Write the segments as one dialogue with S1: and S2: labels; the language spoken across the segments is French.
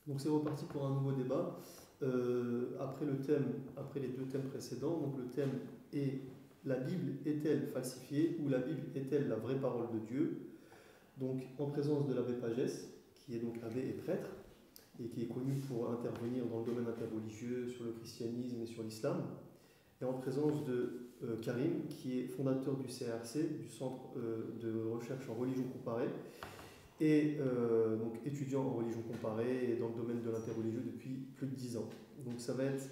S1: Donc c'est reparti pour un nouveau débat. Après les deux thèmes précédents, donc le thème est la Bible est-elle falsifiée ou la Bible est-elle la vraie parole de Dieu? Donc en présence de l'abbé Pagès, qui est donc abbé et prêtre, et qui est connu pour intervenir dans le domaine interreligieux, sur le christianisme et sur l'islam, et en présence de Karim, qui est fondateur du CRC, du Centre de recherche en religion comparée, et donc étudiant en religion comparée et dans le domaine de l'interreligieux depuis plus de 10 ans. Donc ça va être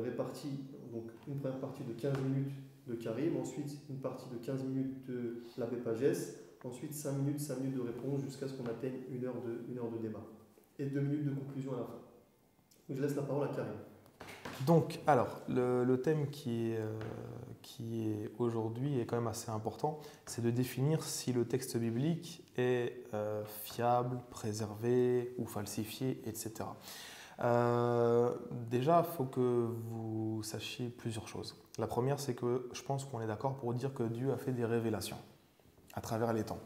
S1: réparti, donc une première partie de 15 minutes de Karim, ensuite une partie de 15 minutes de l'abbé Pagès, ensuite 5 minutes de réponse jusqu'à ce qu'on atteigne une heure de débat. Et 2 minutes de conclusion à la fin. Donc je laisse la parole à Karim.
S2: Donc, alors, le thème qui est aujourd'hui est quand même assez important, c'est de définir si le texte biblique est fiable, préservé ou falsifié, etc. Déjà, il faut que vous sachiez plusieurs choses. La première, c'est que je pense qu'on est d'accord pour dire que Dieu a fait des révélations à travers les temps.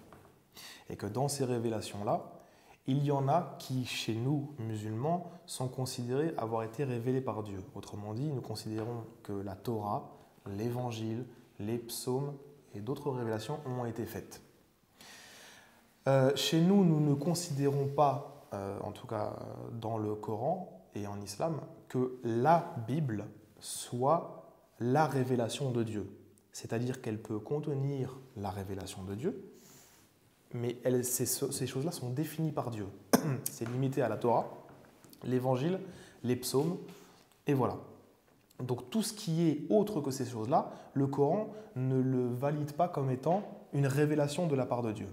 S2: Et que dans ces révélations-là, il y en a qui, chez nous, musulmans, sont considérés avoir été révélés par Dieu. Autrement dit, nous considérons que la Torah, l'Évangile, les psaumes et d'autres révélations ont été faites. Chez nous, nous ne considérons pas, en tout cas dans le Coran et en islam, que la Bible soit la révélation de Dieu. C'est-à-dire qu'elle peut contenir la révélation de Dieu, mais ces choses-là sont définies par Dieu. C'est limité à la Torah, l'Évangile, les psaumes, et voilà. Donc tout ce qui est autre que ces choses-là, le Coran ne le valide pas comme étant une révélation de la part de Dieu.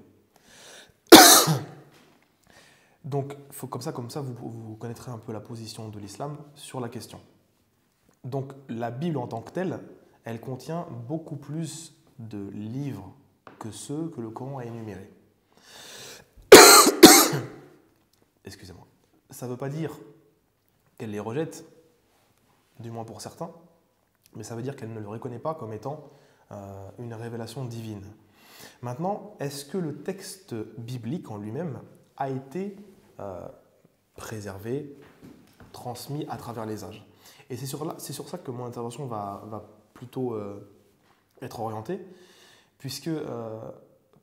S2: Donc comme ça vous connaîtrez un peu la position de l'islam sur la question. Donc la Bible en tant que telle, elle contient beaucoup plus de livres que ceux que le Coran a énumérés. Excusez-moi. Ça ne veut pas dire qu'elle les rejette, du moins pour certains, mais ça veut dire qu'elle ne le reconnaît pas comme étant une révélation divine. Maintenant, est-ce que le texte biblique en lui-même a été préservé, transmis à travers les âges? Et c'est sur ça que mon intervention va plutôt être orientée, puisque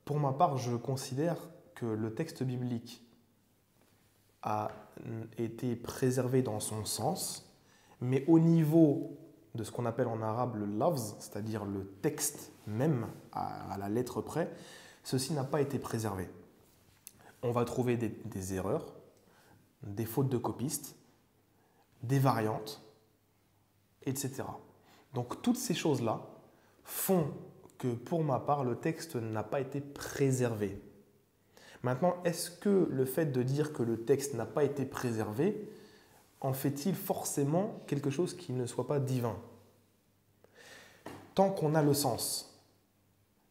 S2: pour ma part, je considère que le texte biblique a été préservé dans son sens, mais au niveau de ce qu'on appelle en arabe le lafz, c'est-à-dire le texte même à la lettre près, ceci n'a pas été préservé. On va trouver des erreurs, des fautes de copistes, des variantes, etc. Donc toutes ces choses-là font que pour ma part, le texte n'a pas été préservé. Maintenant, est-ce que le fait de dire que le texte n'a pas été préservé en fait-il forcément quelque chose qui ne soit pas divin? Tant qu'on a le sens,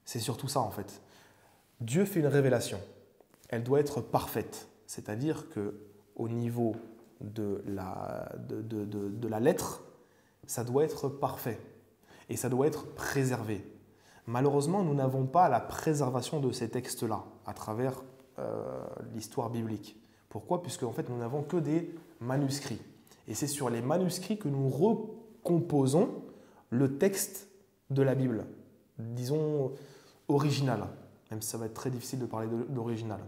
S2: c'est surtout ça en fait. Dieu fait une révélation, elle doit être parfaite, c'est-à-dire qu'au niveau de la lettre, ça doit être parfait et ça doit être préservé. Malheureusement, nous n'avons pas la préservation de ces textes-là à travers l'histoire biblique. Pourquoi? Puisque en fait, nous n'avons que des manuscrits. Et c'est sur les manuscrits que nous recomposons le texte de la Bible, disons original, même si ça va être très difficile de parler de l'original.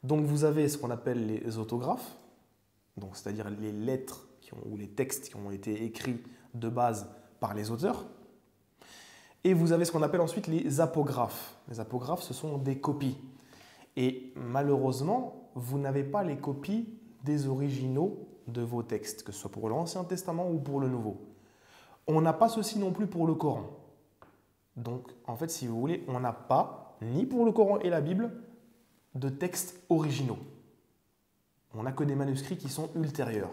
S2: Donc vous avez ce qu'on appelle les autographes, donc c'est-à-dire les lettres ou les textes qui ont été écrits de base par les auteurs. Et vous avez ce qu'on appelle ensuite les apographes. Les apographes, ce sont des copies. Et malheureusement, vous n'avez pas les copies des originaux de vos textes, que ce soit pour l'Ancien Testament ou pour le Nouveau. On n'a pas ceci non plus pour le Coran. Donc, en fait, si vous voulez, on n'a pas, ni pour le Coran et la Bible, de textes originaux. On n'a que des manuscrits qui sont ultérieurs.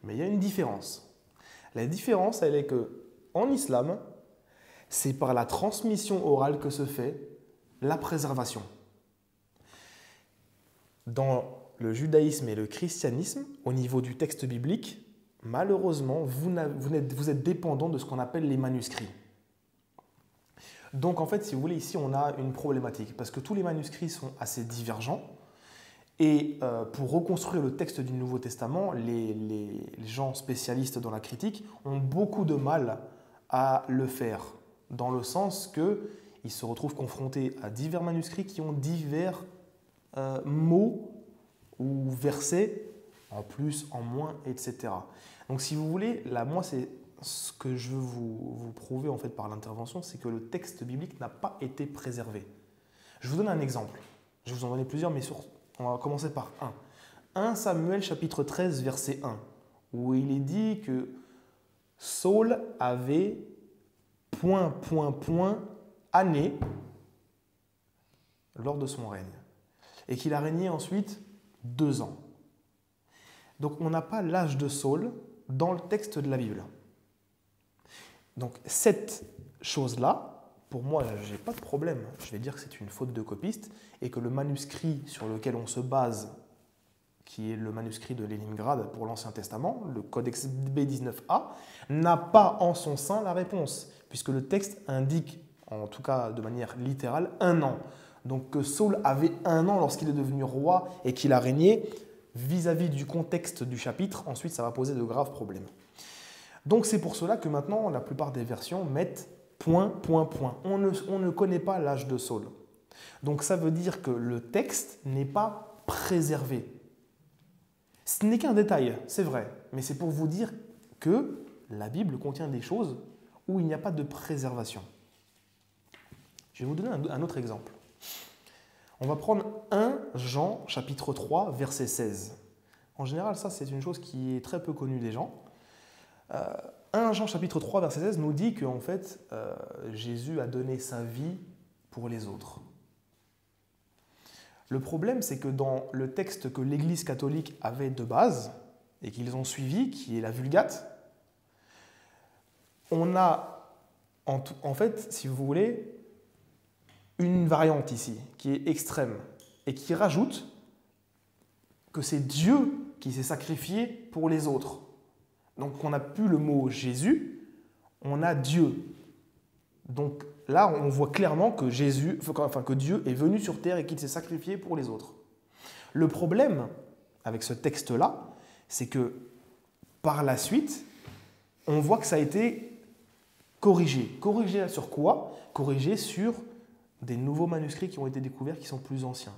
S2: Mais il y a une différence. La différence, elle est qu'en islam, c'est par la transmission orale que se fait la préservation. Dans le judaïsme et le christianisme, au niveau du texte biblique, malheureusement, vous êtes dépendant de ce qu'on appelle les manuscrits. Donc en fait, si vous voulez, ici on a une problématique, parce que tous les manuscrits sont assez divergents, Et pour reconstruire le texte du Nouveau Testament, les gens spécialistes dans la critique ont beaucoup de mal à le faire, dans le sens qu'ils se retrouvent confrontés à divers manuscrits qui ont divers mots ou versets, en plus, en moins, etc. Donc si vous voulez, là, moi, c'est ce que je veux vous prouver en fait par l'intervention, c'est que le texte biblique n'a pas été préservé. Je vous donne un exemple. Je vais vous en donner plusieurs, mais on va commencer par un. 1 Samuel chapitre 13, verset 1, où il est dit que Saul avait ... années lors de son règne, et qu'il a régné ensuite 2 ans. Donc on n'a pas l'âge de Saul dans le texte de la Bible. Donc cette chose-là, pour moi, je n'ai pas de problème. Je vais dire que c'est une faute de copiste et que le manuscrit sur lequel on se base, qui est le manuscrit de Léningrad pour l'Ancien Testament, le Codex B19a, n'a pas en son sein la réponse, puisque le texte indique, en tout cas de manière littérale, 1 an. Donc que Saul avait 1 an lorsqu'il est devenu roi et qu'il a régné, vis-à-vis du contexte du chapitre, ensuite ça va poser de graves problèmes. Donc c'est pour cela que maintenant la plupart des versions mettent ... On ne connaît pas l'âge de Saul. Donc ça veut dire que le texte n'est pas préservé. Ce n'est qu'un détail, c'est vrai, mais c'est pour vous dire que la Bible contient des choses où il n'y a pas de préservation. Je vais vous donner un autre exemple. On va prendre 1 Jean chapitre 3 verset 16. En général, ça c'est une chose qui est très peu connue des gens. 1 Jean chapitre 3 verset 16 nous dit qu'en fait, Jésus a donné sa vie pour les autres. Le problème, c'est que dans le texte que l'Église catholique avait de base, et qu'ils ont suivi, qui est la Vulgate, on a, en fait, si vous voulez, une variante ici, qui est extrême, et qui rajoute que c'est Dieu qui s'est sacrifié pour les autres. Donc on n'a plus le mot Jésus, on a Dieu. Donc là, on voit clairement que que Dieu est venu sur terre et qu'il s'est sacrifié pour les autres. Le problème avec ce texte-là, c'est que par la suite, on voit que ça a été corrigé. Corrigé sur quoi? Corrigé sur des nouveaux manuscrits qui ont été découverts qui sont plus anciens.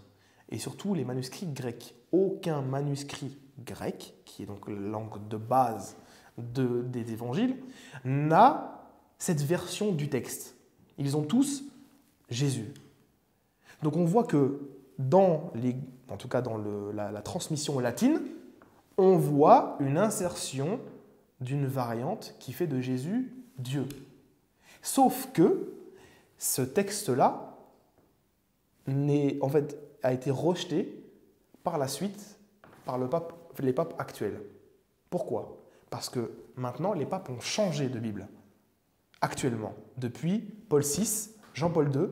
S2: Et surtout les manuscrits grecs. Aucun manuscrit grec, qui est donc la langue de base des évangiles, n'a cette version du texte. Ils ont tous Jésus. Donc on voit que en tout cas dans la transmission latine, on voit une insertion d'une variante qui fait de Jésus Dieu. Sauf que ce texte-là a été rejeté par la suite par les papes actuels. Pourquoi? Parce que maintenant, les papes ont changé de Bible. Actuellement, depuis Paul VI, Jean-Paul II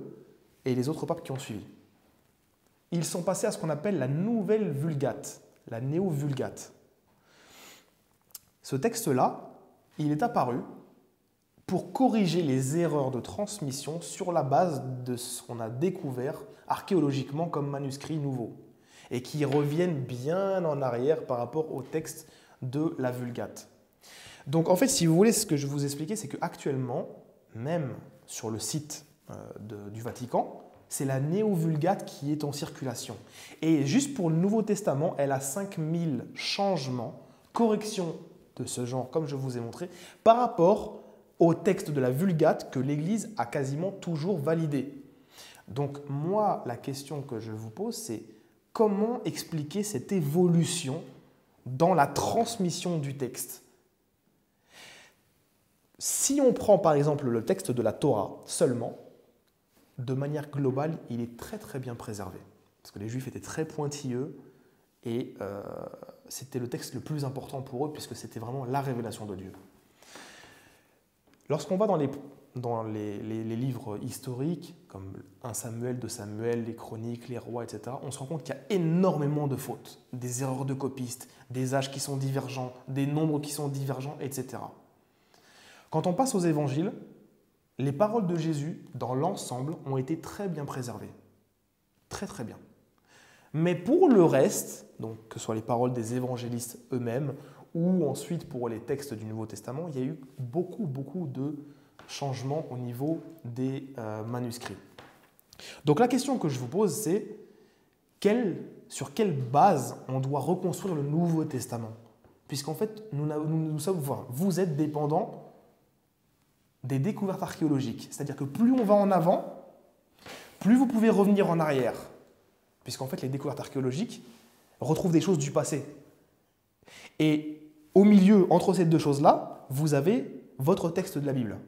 S2: et les autres papes qui ont suivi. Ils sont passés à ce qu'on appelle la nouvelle Vulgate, la néo-Vulgate. Ce texte-là, il est apparu pour corriger les erreurs de transmission sur la base de ce qu'on a découvert archéologiquement comme manuscrits nouveaux et qui reviennent bien en arrière par rapport au texte de la Vulgate. Donc en fait, si vous voulez, ce que je vous expliquais, c'est qu'actuellement, même sur le site du Vatican, c'est la néo-Vulgate qui est en circulation. Et juste pour le Nouveau Testament, elle a 5000 changements, corrections de ce genre, comme je vous ai montré, par rapport au texte de la Vulgate que l'Église a quasiment toujours validé. Donc moi, la question que je vous pose, c'est comment expliquer cette évolution dans la transmission du texte? Si on prend par exemple le texte de la Torah seulement, de manière globale, il est très très bien préservé. Parce que les Juifs étaient très pointilleux et c'était le texte le plus important pour eux puisque c'était vraiment la révélation de Dieu. Lorsqu'on va dans les livres historiques, comme 1 Samuel, 2 Samuel, les chroniques, les rois, etc., on se rend compte qu'il y a énormément de fautes, des erreurs de copistes, des âges qui sont divergents, des nombres qui sont divergents, etc. Quand on passe aux évangiles, les paroles de Jésus, dans l'ensemble, ont été très bien préservées. Très très bien. Mais pour le reste, donc que ce soit les paroles des évangélistes eux-mêmes ou ensuite pour les textes du Nouveau Testament, il y a eu beaucoup de changements au niveau des manuscrits. Donc la question que je vous pose, c'est sur quelle base on doit reconstruire le Nouveau Testament? Puisqu'en fait, vous êtes dépendant des découvertes archéologiques. C'est-à-dire que plus on va en avant, plus vous pouvez revenir en arrière. Puisqu'en fait, les découvertes archéologiques retrouvent des choses du passé. Et au milieu, entre ces deux choses-là, vous avez votre texte de la Bible.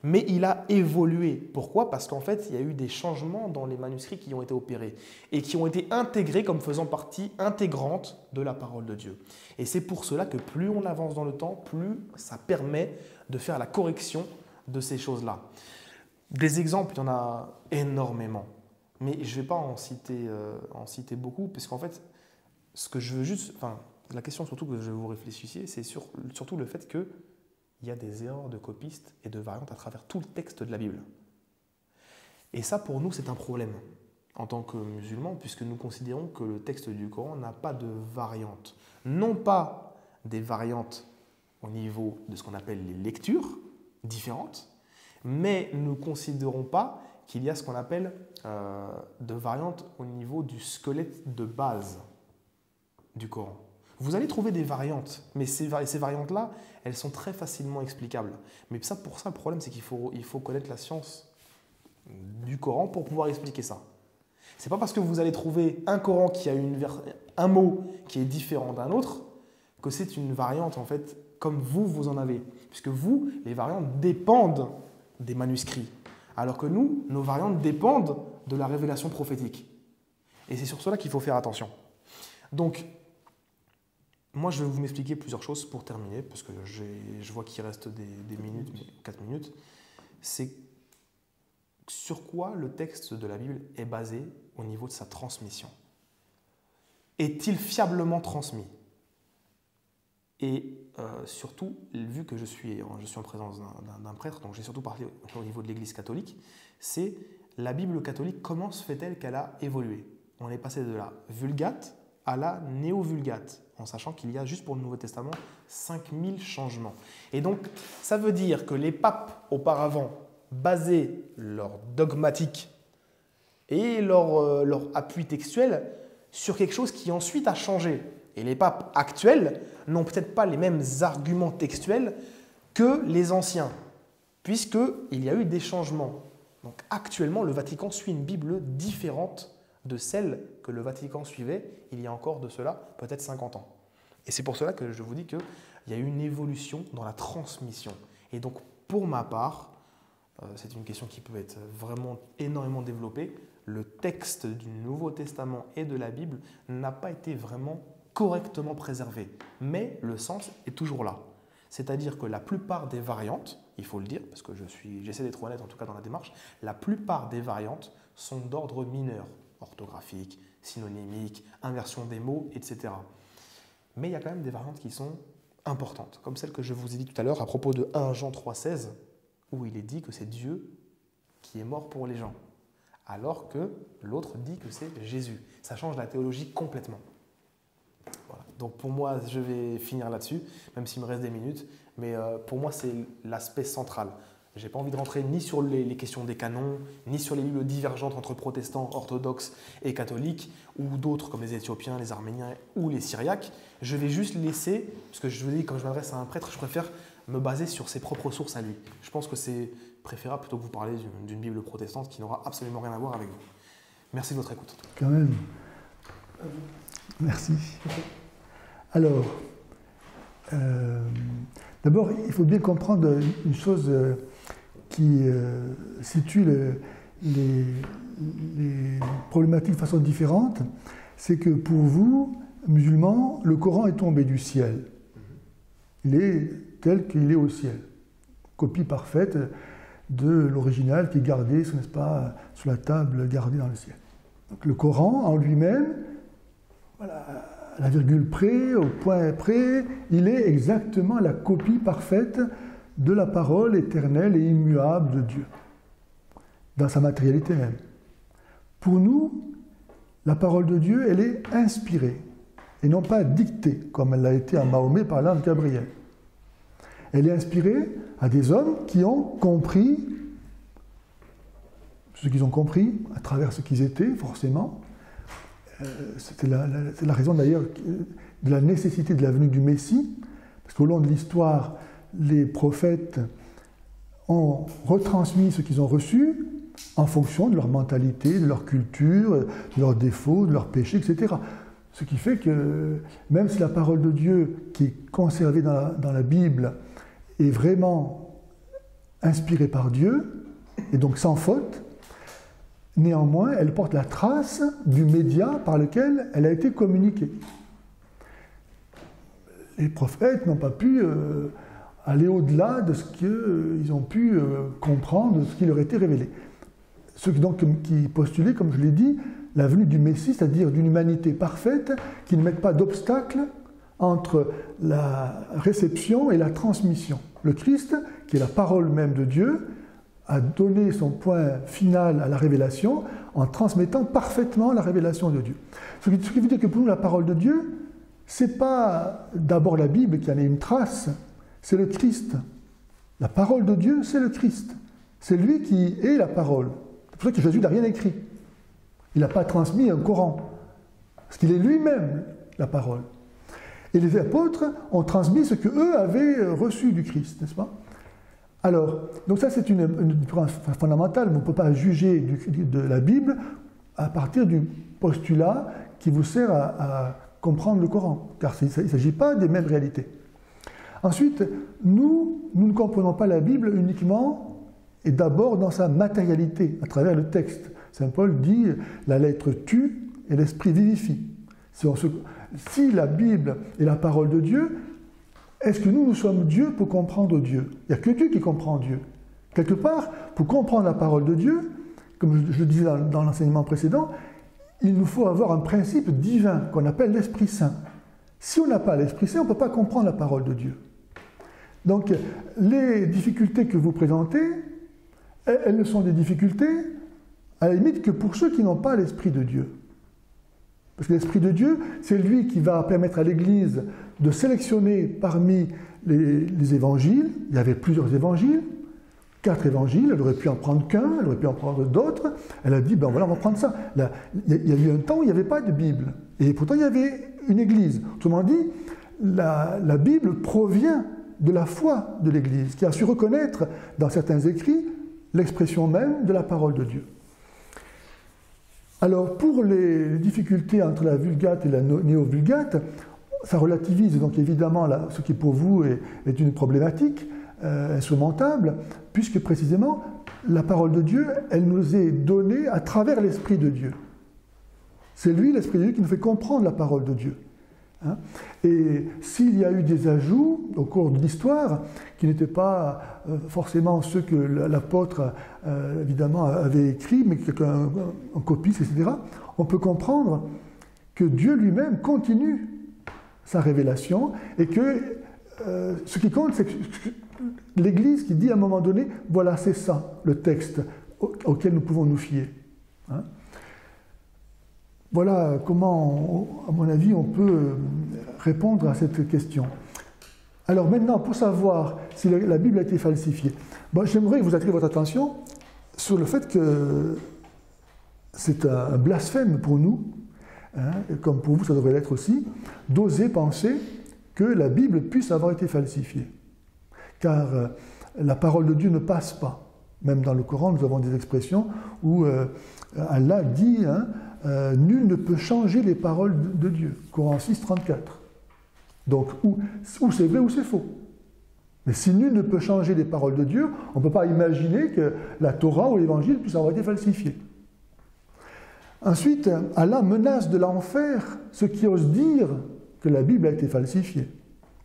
S2: Mais il a évolué. Pourquoi? Parce qu'en fait, il y a eu des changements dans les manuscrits qui ont été opérés et qui ont été intégrés comme faisant partie intégrante de la parole de Dieu. Et c'est pour cela que plus on avance dans le temps, plus ça permet de faire la correction de ces choses-là. Des exemples, il y en a énormément. Mais je ne vais pas en citer beaucoup, parce qu'en fait, ce que je veux juste, la question surtout que je veux vous réfléchissiez, c'est surtout le fait qu'il y a des erreurs de copistes et de variantes à travers tout le texte de la Bible. Et ça, pour nous, c'est un problème en tant que musulmans, puisque nous considérons que le texte du Coran n'a pas de variantes. Non pas des variantes au niveau de ce qu'on appelle les lectures différentes, mais nous ne considérons pas qu'il y a ce qu'on appelle de variantes au niveau du squelette de base du Coran. Vous allez trouver des variantes, mais ces variantes-là, elles sont très facilement explicables. Mais pour ça, le problème, c'est qu'il faut connaître la science du Coran pour pouvoir expliquer ça. Ce n'est pas parce que vous allez trouver un Coran qui a un mot qui est différent d'un autre que c'est une variante, en fait, comme vous en avez. Puisque vous, les variantes dépendent des manuscrits. Alors que nous, nos variantes dépendent de la révélation prophétique. Et c'est sur cela qu'il faut faire attention. Donc, moi, je vais vous m'expliquer plusieurs choses pour terminer, parce que je vois qu'il reste des minutes, 4 minutes. C'est sur quoi le texte de la Bible est basé au niveau de sa transmission. Est-il fiablement transmis? Et surtout, vu que je suis en présence d'un prêtre, donc j'ai surtout parlé au niveau de l'Église catholique, c'est la Bible catholique, comment se fait-elle qu'elle a évolué? On est passé de la Vulgate à la Néo-Vulgate, en sachant qu'il y a juste pour le Nouveau Testament 5000 changements. Et donc, ça veut dire que les papes, auparavant, basaient leur dogmatique et leur appui textuel sur quelque chose qui ensuite a changé. Et les papes actuels n'ont peut-être pas les mêmes arguments textuels que les anciens, puisqu'il y a eu des changements. Donc actuellement, le Vatican suit une Bible différente de celle que le Vatican suivait il y a encore de cela peut-être 50 ans. Et c'est pour cela que je vous dis qu'il y a eu une évolution dans la transmission. Et donc, pour ma part, c'est une question qui peut être vraiment énormément développée, le texte du Nouveau Testament et de la Bible n'a pas été vraiment correctement préservé, mais le sens est toujours là. C'est-à-dire que la plupart des variantes, il faut le dire, parce que j'essaie d'être honnête en tout cas dans la démarche, la plupart des variantes sont d'ordre mineur, orthographique, synonymique, inversion des mots, etc. Mais il y a quand même des variantes qui sont importantes, comme celle que je vous ai dit tout à l'heure à propos de 1 Jean 3,16, où il est dit que c'est Dieu qui est mort pour les gens, alors que l'autre dit que c'est Jésus. Ça change la théologie complètement. Voilà. Donc pour moi, je vais finir là-dessus, même s'il me reste des minutes, mais pour moi, c'est l'aspect central. Je n'ai pas envie de rentrer ni sur les questions des canons, ni sur les bibles divergentes entre protestants, orthodoxes et catholiques, ou d'autres comme les Éthiopiens, les Arméniens ou les Syriaques. Je vais juste laisser, parce que je vous dis, quand je m'adresse à un prêtre, je préfère me baser sur ses propres sources à lui. Je pense que c'est préférable plutôt que vous parler d'une Bible protestante qui n'aura absolument rien à voir avec vous. Merci de votre écoute.
S3: Quand même. Merci. Alors, d'abord, il faut bien comprendre une chose qui situe les problématiques de façon différente. C'est que pour vous, musulmans, le Coran est tombé du ciel. Il est tel qu'il est au ciel. Copie parfaite de l'original qui est gardé, n'est-ce pas, sur la table gardée dans le ciel. Donc, le Coran en lui-même, voilà, à la virgule près, au point près, il est exactement la copie parfaite de la parole éternelle et immuable de Dieu, dans sa matérialité même. Pour nous, la parole de Dieu, elle est inspirée, et non pas dictée, comme elle l'a été à Mahomet par l'ange Gabriel. Elle est inspirée à des hommes qui ont compris ce qu'ils ont compris, à travers ce qu'ils étaient, forcément. C'est la raison d'ailleurs de la nécessité de la venue du Messie, parce qu'au long de l'histoire, les prophètes ont retransmis ce qu'ils ont reçu en fonction de leur mentalité, de leur culture, de leurs défauts, de leurs péchés, etc. Ce qui fait que même si la parole de Dieu qui est conservée dans la Bible est vraiment inspirée par Dieu, et donc sans faute, néanmoins, elle porte la trace du média par lequel elle a été communiquée. Les prophètes n'ont pas pu aller au-delà de ce qu'ils ont pu comprendre, de ce qui leur était révélé. Ceux qui postulaient, comme je l'ai dit, la venue du Messie, c'est-à-dire d'une humanité parfaite, qui ne mette pas d'obstacle entre la réception et la transmission. Le Christ, qui est la parole même de Dieu, a donné son point final à la révélation en transmettant parfaitement la révélation de Dieu. Ce qui veut dire que pour nous, la parole de Dieu, ce n'est pas d'abord la Bible qui en est une trace, c'est le Christ. La parole de Dieu, c'est le Christ. C'est lui qui est la parole. C'est pour ça que Jésus n'a rien écrit. Il n'a pas transmis un Coran, parce qu'il est lui-même la parole. Et les apôtres ont transmis ce qu'eux avaient reçu du Christ, n'est-ce pas? Alors, donc ça c'est une différence fondamentale. On ne peut pas juger de la Bible à partir du postulat qui vous sert à comprendre le Coran, car il ne s'agit pas des mêmes réalités. Ensuite, nous ne comprenons pas la Bible uniquement et d'abord dans sa matérialité, à travers le texte. Saint Paul dit « la lettre tue et l'esprit vivifie ». Si la Bible est la parole de Dieu, est-ce que nous sommes Dieu pour comprendre Dieu? Il n'y a que Dieu qui comprend Dieu. Quelque part, pour comprendre la parole de Dieu, comme je le disais dans l'enseignement précédent, il nous faut avoir un principe divin qu'on appelle l'Esprit Saint. Si on n'a pas l'Esprit Saint, on ne peut pas comprendre la parole de Dieu. Donc, les difficultés que vous présentez, elles ne sont des difficultés, à la limite, que pour ceux qui n'ont pas l'Esprit de Dieu. Parce que l'Esprit de Dieu, c'est lui qui va permettre à l'Église de sélectionner parmi les évangiles. Il y avait plusieurs évangiles, 4 évangiles, elle aurait pu en prendre qu'un, elle aurait pu en prendre d'autres. Elle a dit, ben voilà, on va prendre ça. Il y a eu un temps où il n'y avait pas de Bible. Et pourtant, il y avait une Église. Autrement dit, la Bible provient de la foi de l'Église, qui a su reconnaître dans certains écrits l'expression même de la parole de Dieu. Alors, pour les difficultés entre la Vulgate et la Néo-Vulgate, ça relativise donc évidemment ce qui pour vous est une problématique insurmontable, puisque précisément, la parole de Dieu, elle nous est donnée à travers l'Esprit de Dieu. C'est lui, l'Esprit de Dieu, qui nous fait comprendre la parole de Dieu. Hein? Et s'il y a eu des ajouts au cours de l'histoire, qui n'étaient pas forcément ceux que l'apôtre évidemment avait écrits, mais que quelqu'un en copie, etc., on peut comprendre que Dieu lui-même continue sa révélation et que ce qui compte, c'est que l'Église qui dit à un moment donné, voilà, c'est ça, le texte auquel nous pouvons nous fier. Hein? Voilà comment, à mon avis, on peut répondre à cette question. Alors maintenant, pour savoir si la Bible a été falsifiée, j'aimerais vous attirer votre attention sur le fait que c'est un blasphème pour nous, hein, comme pour vous ça devrait l'être aussi, d'oser penser que la Bible puisse avoir été falsifiée. Car la parole de Dieu ne passe pas. Même dans le Coran, nous avons des expressions où Allah dit hein, nul ne peut changer les paroles de Dieu. Coran 6, 34. Donc, ou c'est vrai ou c'est faux. Mais si nul ne peut changer les paroles de Dieu, on ne peut pas imaginer que la Torah ou l'Évangile puissent avoir été falsifiés. Ensuite, Allah menace de l'enfer ceux qui osent dire que la Bible a été falsifiée.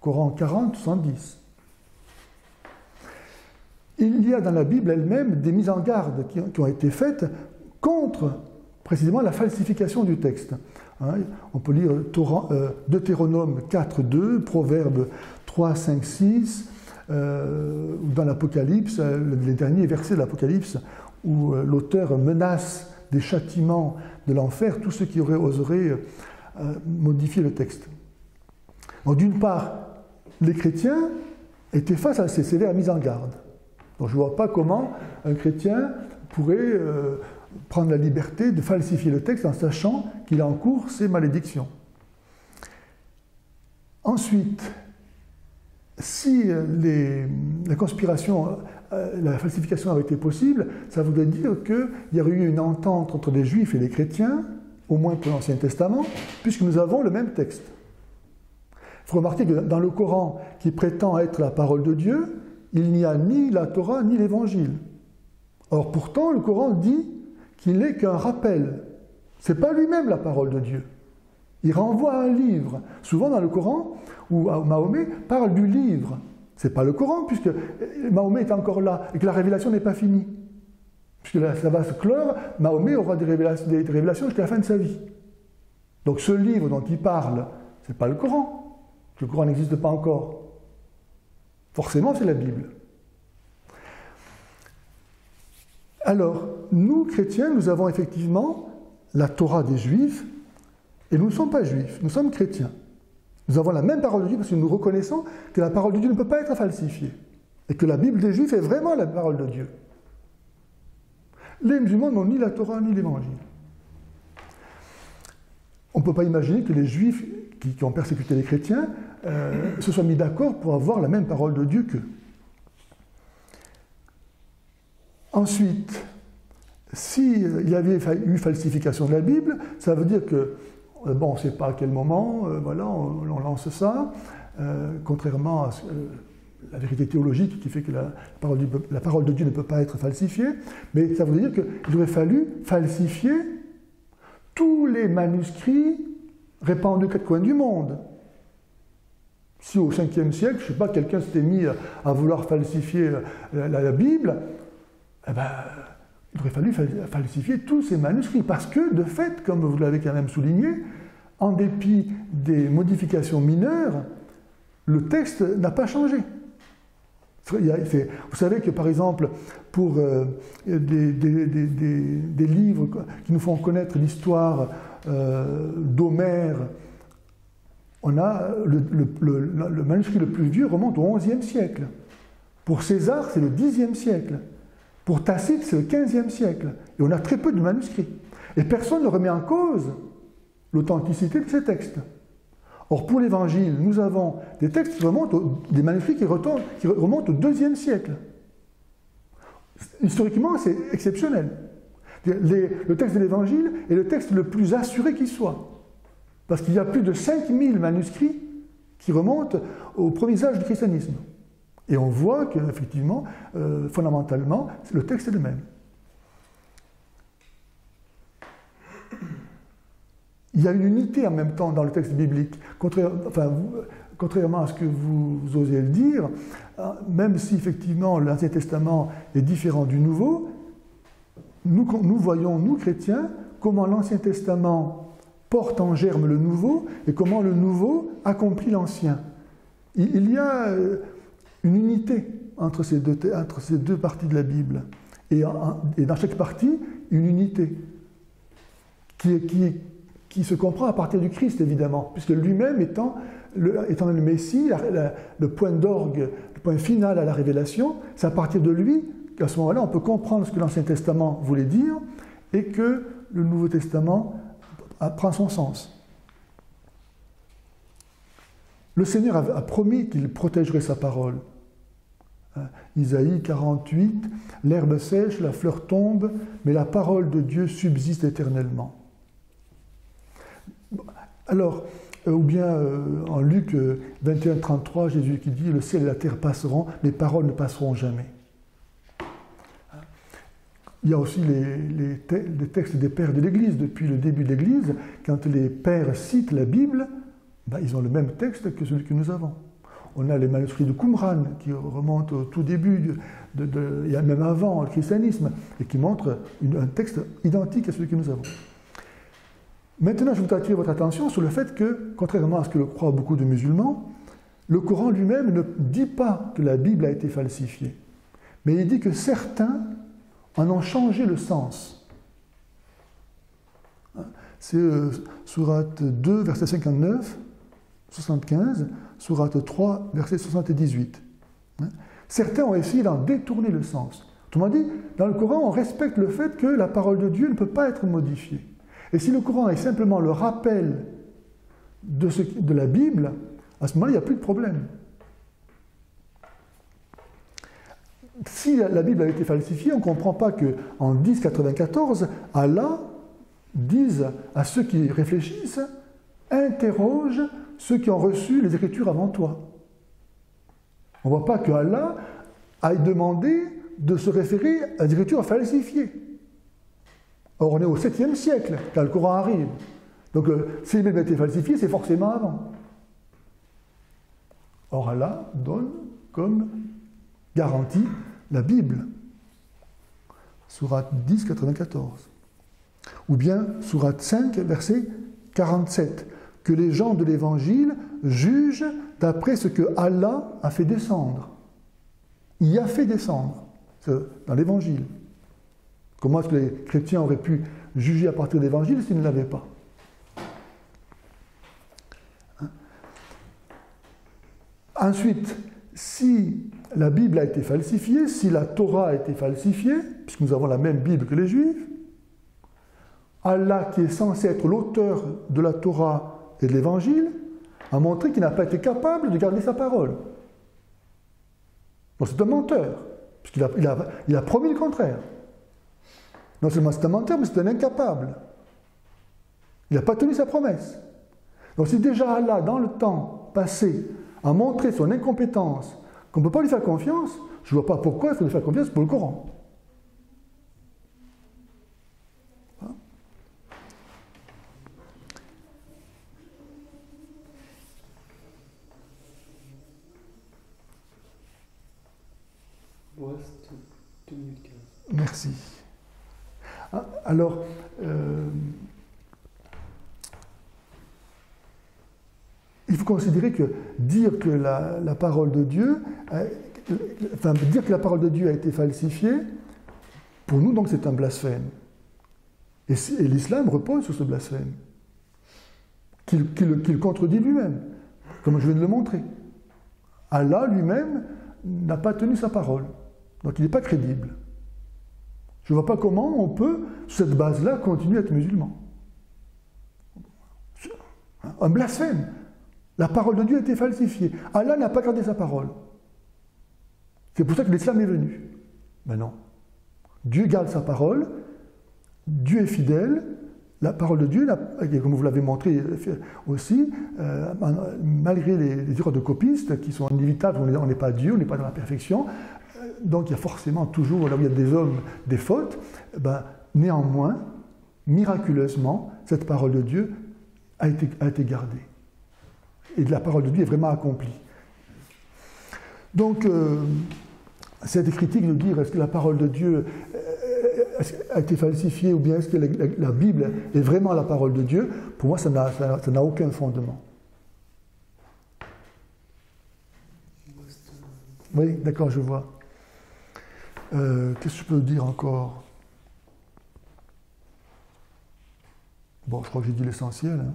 S3: Coran 40, 70. Il y a dans la Bible elle-même des mises en garde qui ont été faites contre précisément la falsification du texte. Hein, on peut lire Deutéronome 4, 2, Proverbes 3, 5, 6, dans l'Apocalypse, les derniers versets de l'Apocalypse, où l'auteur menace des châtiments de l'enfer tous ceux qui oseraient modifier le texte. Donc, d'une part, les chrétiens étaient face à ces sévères mises en garde. Donc, je ne vois pas comment un chrétien pourrait prendre la liberté de falsifier le texte en sachant qu'il encourt ces malédictions. Ensuite, si la conspiration, la falsification avait été possible, ça voudrait dire qu'il y aurait eu une entente entre les Juifs et les chrétiens, au moins pour l'Ancien Testament, puisque nous avons le même texte. Il faut remarquer que dans le Coran, qui prétend être la parole de Dieu, il n'y a ni la Torah ni l'Évangile. Or, pourtant, le Coran dit qu'il n'est qu'un rappel. Ce n'est pas lui-même la parole de Dieu. Il renvoie à un livre. Souvent dans le Coran, où Mahomet parle du livre. Ce n'est pas le Coran, puisque Mahomet est encore là et que la révélation n'est pas finie. Puisque là, ça va se clore, Mahomet aura des révélations jusqu'à la fin de sa vie. Donc ce livre dont il parle, ce n'est pas le Coran. Le Coran n'existe pas encore. Forcément, c'est la Bible. Alors, nous, chrétiens, nous avons effectivement la Torah des Juifs, et nous ne sommes pas Juifs, nous sommes chrétiens. Nous avons la même parole de Dieu parce que nous reconnaissons que la parole de Dieu ne peut pas être falsifiée, et que la Bible des Juifs est vraiment la parole de Dieu. Les musulmans n'ont ni la Torah ni l'Évangile. On ne peut pas imaginer que les Juifs qui ont persécuté les chrétiens se soient mis d'accord pour avoir la même parole de Dieu qu'eux. Ensuite, s'il y avait eu falsification de la Bible, ça veut dire que, bon, on ne sait pas à quel moment, voilà, on lance ça, contrairement à la vérité théologique qui fait que la parole de Dieu ne peut pas être falsifiée, mais ça veut dire qu'il aurait fallu falsifier tous les manuscrits répandus aux quatre coins du monde. Si au 5e siècle, je ne sais pas, quelqu'un s'était mis à vouloir falsifier la Bible, eh ben, il aurait fallu falsifier tous ces manuscrits, parce que, de fait, comme vous l'avez quand même souligné, en dépit des modifications mineures, le texte n'a pas changé. Vous savez que, par exemple, pour des livres qui nous font connaître l'histoire d'Homère, on a le manuscrit le plus vieux remonte au XIe siècle. Pour César, c'est le Xe siècle. Pour Tacite, c'est le XVe siècle. Et on a très peu de manuscrits. Et personne ne remet en cause l'authenticité de ces textes. Or, pour l'Évangile, nous avons des textes qui remontent, des manuscrits qui remontent au IIe siècle. Historiquement, c'est exceptionnel. Le texte de l'Évangile est le texte le plus assuré qui soit. Parce qu'il y a plus de 5000 manuscrits qui remontent aux premiers âges du christianisme. Et on voit qu'effectivement, fondamentalement, le texte est le même. Il y a une unité en même temps dans le texte biblique. Contrairement à ce que vous osez le dire, même si effectivement l'Ancien Testament est différent du Nouveau, nous voyons, nous chrétiens, comment l'Ancien Testament porte en germe le Nouveau et comment le Nouveau accomplit l'Ancien. Il y a une unité entre ces deux parties de la Bible. Et dans chaque partie, une unité qui se comprend à partir du Christ, évidemment, puisque lui-même étant le Messie, le point d'orgue, le point final à la révélation, c'est à partir de lui qu'à ce moment-là, on peut comprendre ce que l'Ancien Testament voulait dire et que le Nouveau Testament prend son sens. Le Seigneur a promis qu'il protégerait sa parole. Isaïe 48, « L'herbe sèche, la fleur tombe, mais la parole de Dieu subsiste éternellement. » Alors, ou bien en Luc 21, 33, Jésus qui dit « Le ciel et la terre passeront, mes paroles ne passeront jamais. » Il y a aussi les textes des pères de l'Église. Depuis le début de l'Église, quand les pères citent la Bible, ils ont le même texte que celui que nous avons. On a les manuscrits de Qumran qui remontent au tout début, il y a même avant le christianisme, et qui montrent un texte identique à celui que nous avons. Maintenant, je voudrais attirer votre attention sur le fait que, contrairement à ce que croient beaucoup de musulmans, le Coran lui-même ne dit pas que la Bible a été falsifiée, mais il dit que certains en ont changé le sens. C'est sourate 2, verset 59, 75, sourate 3, verset 78. Certains ont essayé d'en détourner le sens. Autrement dit, dans le Coran, on respecte le fait que la parole de Dieu ne peut pas être modifiée. Et si le Coran est simplement le rappel de la Bible, à ce moment-là, il n'y a plus de problème. Si la Bible a été falsifiée, on ne comprend pas qu'en 1094, Allah dise à ceux qui réfléchissent, interroge ceux qui ont reçu les Écritures avant toi. On ne voit pas que Allah aille demander de se référer à des Écritures falsifiées. Or, on est au 7e siècle quand le Coran arrive. Donc, si les Bibles ont été falsifiées, c'est forcément avant. Or, Allah donne comme garantie la Bible. Sourate 10, 94. Ou bien, sourate 5, verset 47. Que les gens de l'Évangile jugent d'après ce que Allah a fait descendre. Il y a fait descendre, dans l'Évangile. Comment est-ce que les chrétiens auraient pu juger à partir de l'Évangile s'ils ne l'avaient pas? Ensuite, si la Bible a été falsifiée, si la Torah a été falsifiée, puisque nous avons la même Bible que les Juifs, Allah, qui est censé être l'auteur de la Torah et de l'Évangile, a montré qu'il n'a pas été capable de garder sa parole. Donc c'est un menteur, puisqu'il a promis le contraire. Non seulement c'est un menteur, mais c'est un incapable. Il n'a pas tenu sa promesse. Donc si déjà Allah, dans le temps passé, a montré son incompétence, qu'on ne peut pas lui faire confiance, je ne vois pas pourquoi il faut lui faire confiance pour le Coran.
S1: Ouest 2015.
S3: Merci. Alors, il faut considérer que dire que la parole de Dieu, dire que la parole de Dieu a été falsifiée, pour nous, donc, c'est un blasphème. Et l'islam repose sur ce blasphème, qu'il contredit lui-même, comme je viens de le montrer. Allah lui-même n'a pas tenu sa parole, donc il n'est pas crédible. Je ne vois pas comment on peut, sur cette base-là, continuer à être musulman. Un blasphème. La parole de Dieu a été falsifiée. Allah n'a pas gardé sa parole. C'est pour ça que l'islam est venu. Mais non. Dieu garde sa parole, Dieu est fidèle, la parole de Dieu, comme vous l'avez montré aussi, malgré les erreurs de copistes qui sont inévitables, on n'est pas Dieu, on n'est pas dans la perfection, donc il y a forcément toujours, là où il y a des hommes, des fautes, néanmoins, miraculeusement, cette parole de Dieu a été gardée. Et la parole de Dieu est vraiment accomplie. Donc, cette critique de dire est-ce que la parole de Dieu a été falsifiée ou bien est-ce que la Bible est vraiment la parole de Dieu, pour moi, ça n'a aucun fondement. Oui, d'accord, je vois. Qu'est-ce que je peux dire encore? Bon, je crois que j'ai dit l'essentiel. Hein.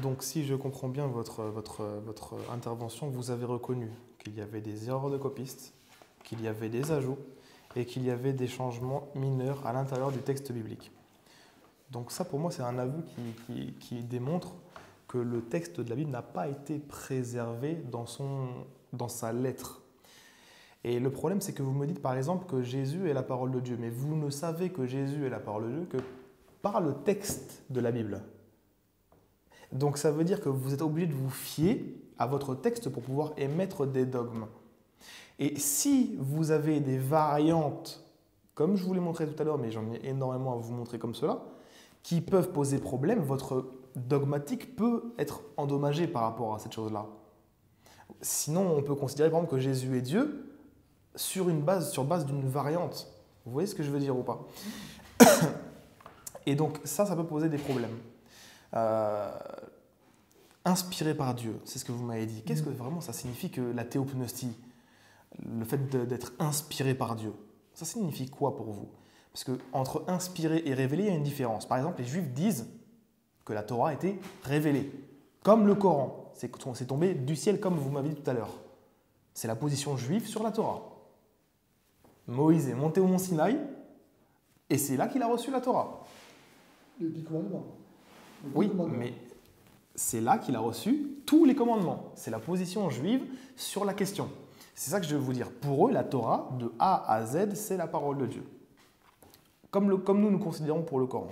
S2: Donc si je comprends bien votre intervention, vous avez reconnu qu'il y avait des erreurs de copistes, qu'il y avait des ajouts et qu'il y avait des changements mineurs à l'intérieur du texte biblique. Donc ça pour moi c'est un aveu qui démontre que le texte de la Bible n'a pas été préservé dans sa lettre. Et le problème c'est que vous me dites par exemple que Jésus est la parole de Dieu, mais vous ne savez que Jésus est la parole de Dieu que par le texte de la Bible. Donc ça veut dire que vous êtes obligé de vous fier à votre texte pour pouvoir émettre des dogmes. Et si vous avez des variantes, comme je vous l'ai montré tout à l'heure, mais j'en ai énormément à vous montrer comme cela, qui peuvent poser problème, votre dogmatique peut être endommagé par rapport à cette chose-là. Sinon, on peut considérer par exemple que Jésus est Dieu sur base d'une variante. Vous voyez ce que je veux dire ou pas? Et donc ça peut poser des problèmes. inspiré par Dieu, c'est ce que vous m'avez dit. Qu'est-ce que vraiment ça signifie que la théopneustie, le fait d'être inspiré par Dieu, ça signifie quoi pour vous? Parce qu'entre inspiré et révélé, il y a une différence. Par exemple, les Juifs disent que la Torah a été révélée, comme le Coran. C'est tombé du ciel, comme vous m'avez dit tout à l'heure. C'est la position juive sur la Torah. Moïse est monté au mont Sinaï, et c'est là qu'il a reçu la Torah.
S3: Les 10 commandements.
S2: Oui, mais c'est là qu'il a reçu tous les commandements. C'est la position juive sur la question. C'est ça que je veux vous dire. Pour eux, la Torah, de A à Z, c'est la parole de Dieu. Comme nous considérons pour le Coran.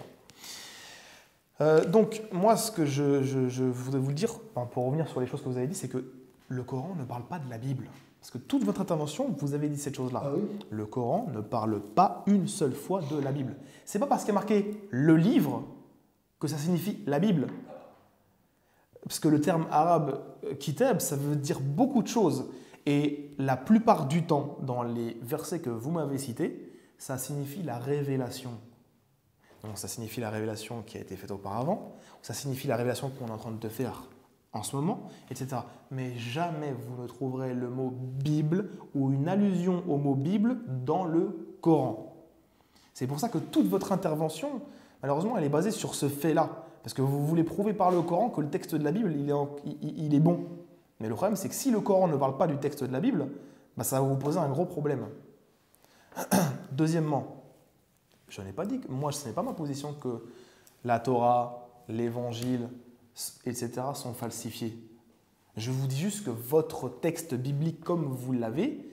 S2: Donc, moi, ce que je voudrais vous dire, pour revenir sur les choses que vous avez dit, c'est que le Coran ne parle pas de la Bible. Parce que toute votre intervention, vous avez dit cette chose-là.
S3: Ah oui?
S2: Le Coran ne parle pas une seule fois de la Bible. C'est pas parce qu'il y a marqué « le livre » que ça signifie la Bible. Parce que le terme arabe « kitab », ça veut dire beaucoup de choses. Et la plupart du temps, dans les versets que vous m'avez cités, ça signifie la révélation. Donc ça signifie la révélation qui a été faite auparavant, ça signifie la révélation qu'on est en train de te faire en ce moment, etc. Mais jamais vous ne trouverez le mot Bible ou une allusion au mot Bible dans le Coran. C'est pour ça que toute votre intervention, malheureusement, elle est basée sur ce fait-là. Parce que vous voulez prouver par le Coran que le texte de la Bible, il est bon. Mais le problème, c'est que si le Coran ne parle pas du texte de la Bible, ça va vous poser un gros problème. Deuxièmement, je n'ai pas dit que moi, ce n'est pas ma position que la Torah, l'Évangile, etc. sont falsifiés. Je vous dis juste que votre texte biblique, comme vous l'avez,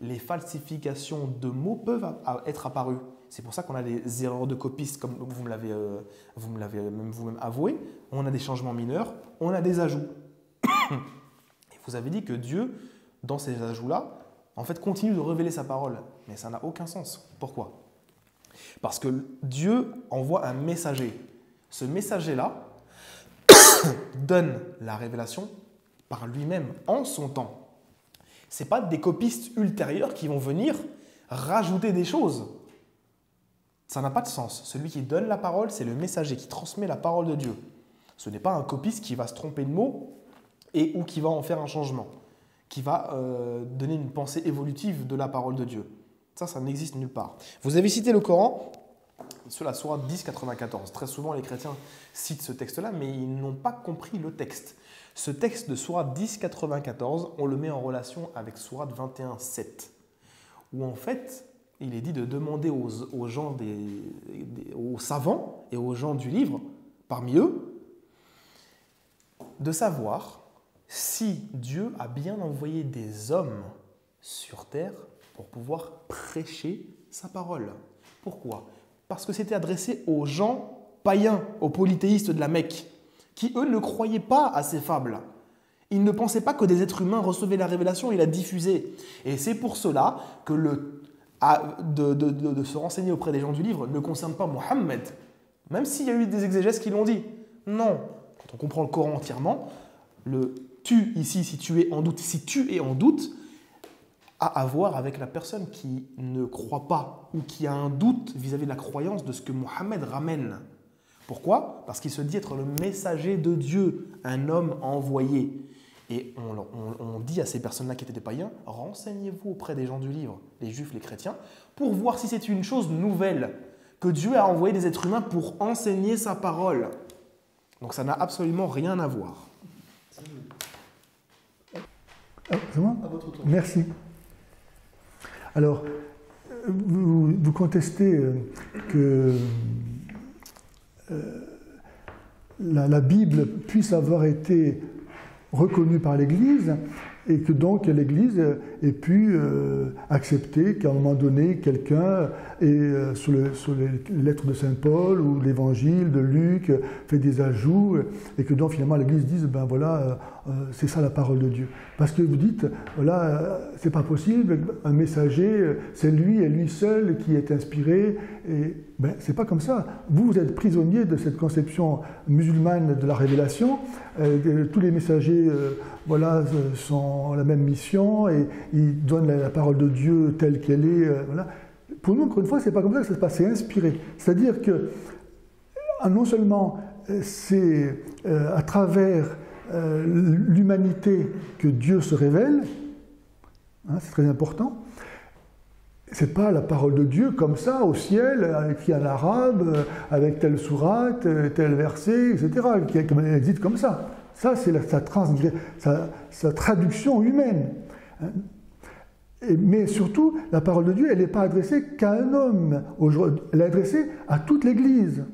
S2: les falsifications de mots peuvent être apparues. C'est pour ça qu'on a des erreurs de copistes, comme vous me l'avez même vous-même avoué. On a des changements mineurs, on a des ajouts. Et vous avez dit que Dieu, dans ces ajouts-là, en fait, continue de révéler sa parole. Mais ça n'a aucun sens. Pourquoi? Parce que Dieu envoie un messager. Ce messager-là donne la révélation par lui-même, en son temps. Ce n'est pas des copistes ultérieurs qui vont venir rajouter des choses. Ça n'a pas de sens. Celui qui donne la parole, c'est le messager qui transmet la parole de Dieu. Ce n'est pas un copiste qui va se tromper de mots ou qui va en faire un changement, qui va donner une pensée évolutive de la parole de Dieu. Ça n'existe nulle part. Vous avez cité le Coran sur la sourate 10, 94. Très souvent, les chrétiens citent ce texte-là, mais ils n'ont pas compris le texte. Ce texte de sourate 10, 94, on le met en relation avec sourate 21, 7, où en fait, il est dit de demander aux gens, aux savants et aux gens du livre, parmi eux, de savoir si Dieu a bien envoyé des hommes sur terre pour pouvoir prêcher sa parole. Pourquoi? Parce que c'était adressé aux gens païens, aux polythéistes de la Mecque, qui eux ne croyaient pas à ces fables. Ils ne pensaient pas que des êtres humains recevaient la révélation et la diffusaient. Et c'est pour cela que de se renseigner auprès des gens du livre ne concerne pas Mohammed, même s'il y a eu des exégèses qui l'ont dit. Non, quand on comprend le Coran entièrement, le « tu » ici, si tu es en doute, a à voir avec la personne qui ne croit pas ou qui a un doute vis-à-vis de la croyance de ce que Mohammed ramène. Pourquoi? Parce qu'il se dit être le messager de Dieu, un homme envoyé. Et on dit à ces personnes-là qui étaient des païens, renseignez-vous auprès des gens du livre, les juifs, les chrétiens, pour voir si c'est une chose nouvelle, que Dieu a envoyé des êtres humains pour enseigner sa parole. Donc ça n'a absolument rien à voir.
S3: C'est moi ?
S1: À votre tour.
S3: Merci. Alors, vous contestez que la Bible puisse avoir été reconnue par l'Église et que donc l'Église ait pu accepter qu'à un moment donné, quelqu'un sur les lettres de Saint Paul ou l'Évangile de Luc fait des ajouts et que donc finalement l'Église dise ben voilà, c'est ça la parole de Dieu. Parce que vous dites, voilà, c'est pas possible, un messager, c'est lui et lui seul qui est inspiré. Et ben, c'est pas comme ça. Vous êtes prisonnier de cette conception musulmane de la révélation. Tous les messagers voilà, ont la même mission et ils donnent la parole de Dieu telle qu'elle est. Voilà. Pour nous, encore une fois, c'est pas comme ça que ça se passe, c'est inspiré. C'est-à-dire que non seulement c'est à travers l'humanité que Dieu se révèle, hein, c'est très important. C'est pas la parole de Dieu comme ça, au ciel, écrit en arabe, avec telle sourate, tel verset, etc., qui existe comme ça. Ça, c'est sa traduction humaine. Mais surtout, la parole de Dieu, elle n'est pas adressée qu'à un homme. Elle est adressée à toute l'Église.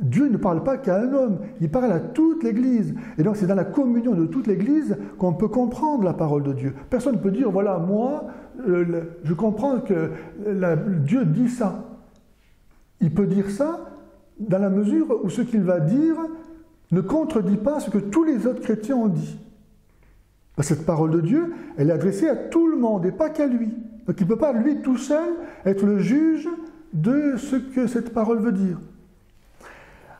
S3: Dieu ne parle pas qu'à un homme, il parle à toute l'Église. Et donc c'est dans la communion de toute l'Église qu'on peut comprendre la parole de Dieu. Personne ne peut dire, voilà, moi, je comprends que Dieu dit ça. Il peut dire ça dans la mesure où ce qu'il va dire ne contredit pas ce que tous les autres chrétiens ont dit. Cette parole de Dieu, elle est adressée à tout le monde et pas qu'à lui. Donc il ne peut pas, lui, tout seul, être le juge de ce que cette parole veut dire.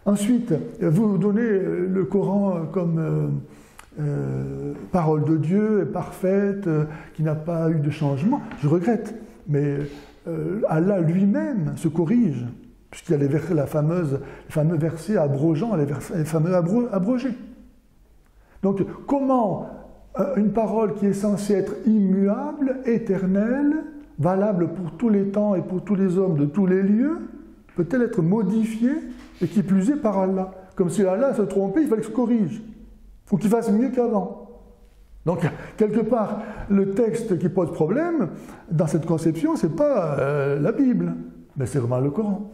S3: Ensuite, vous donnez le Coran comme parole de Dieu, parfaite, qui n'a pas eu de changement. Je regrette, mais Allah lui-même se corrige, puisqu'il y a les fameux versets abrogeants, les fameux abrogés. Donc, comment une parole qui est censée être immuable, éternelle, valable pour tous les temps et pour tous les hommes de tous les lieux, peut-elle être modifiée et qui plus est par Allah? Comme si Allah se trompait, il fallait qu'il se corrige, ou qu'il fasse mieux qu'avant. Donc, quelque part, le texte qui pose problème dans cette conception, ce n'est pas la Bible, mais c'est vraiment le Coran.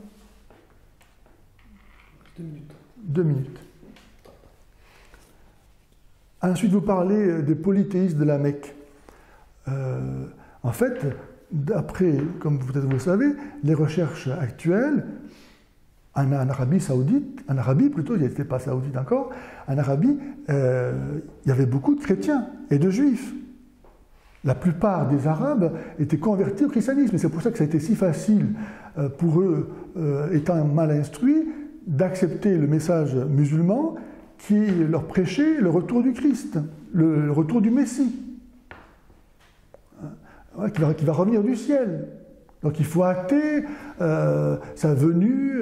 S3: 2 minutes. Ensuite, vous parlez des polythéistes de la Mecque. En fait, d'après, comme peut-être vous le savez, les recherches actuelles, en Arabie Saoudite, en Arabie plutôt, il n'était pas saoudite encore, en Arabie, il y avait beaucoup de chrétiens et de juifs. La plupart des Arabes étaient convertis au christianisme, et c'est pour ça que ça a été si facile pour eux, étant mal instruits, d'accepter le message musulman qui leur prêchait le retour du Christ, le retour du Messie, qui va revenir du ciel. Donc il faut hâter sa venue,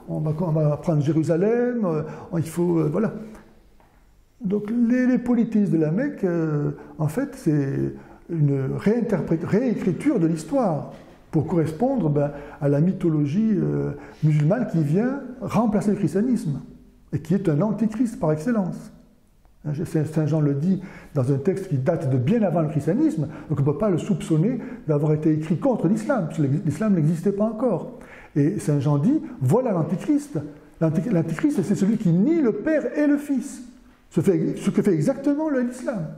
S3: on va prendre Jérusalem, il faut... voilà. Donc les polythéistes de la Mecque, en fait, c'est une réécriture de l'histoire pour correspondre à la mythologie musulmane qui vient remplacer le christianisme et qui est un antichrist par excellence. Saint Jean le dit dans un texte qui date de bien avant le christianisme, donc on ne peut pas le soupçonner d'avoir été écrit contre l'islam, parce que l'islam n'existait pas encore. Et Saint Jean dit, voilà l'antichrist. L'antichrist, c'est celui qui nie le Père et le Fils, ce que fait exactement l'islam.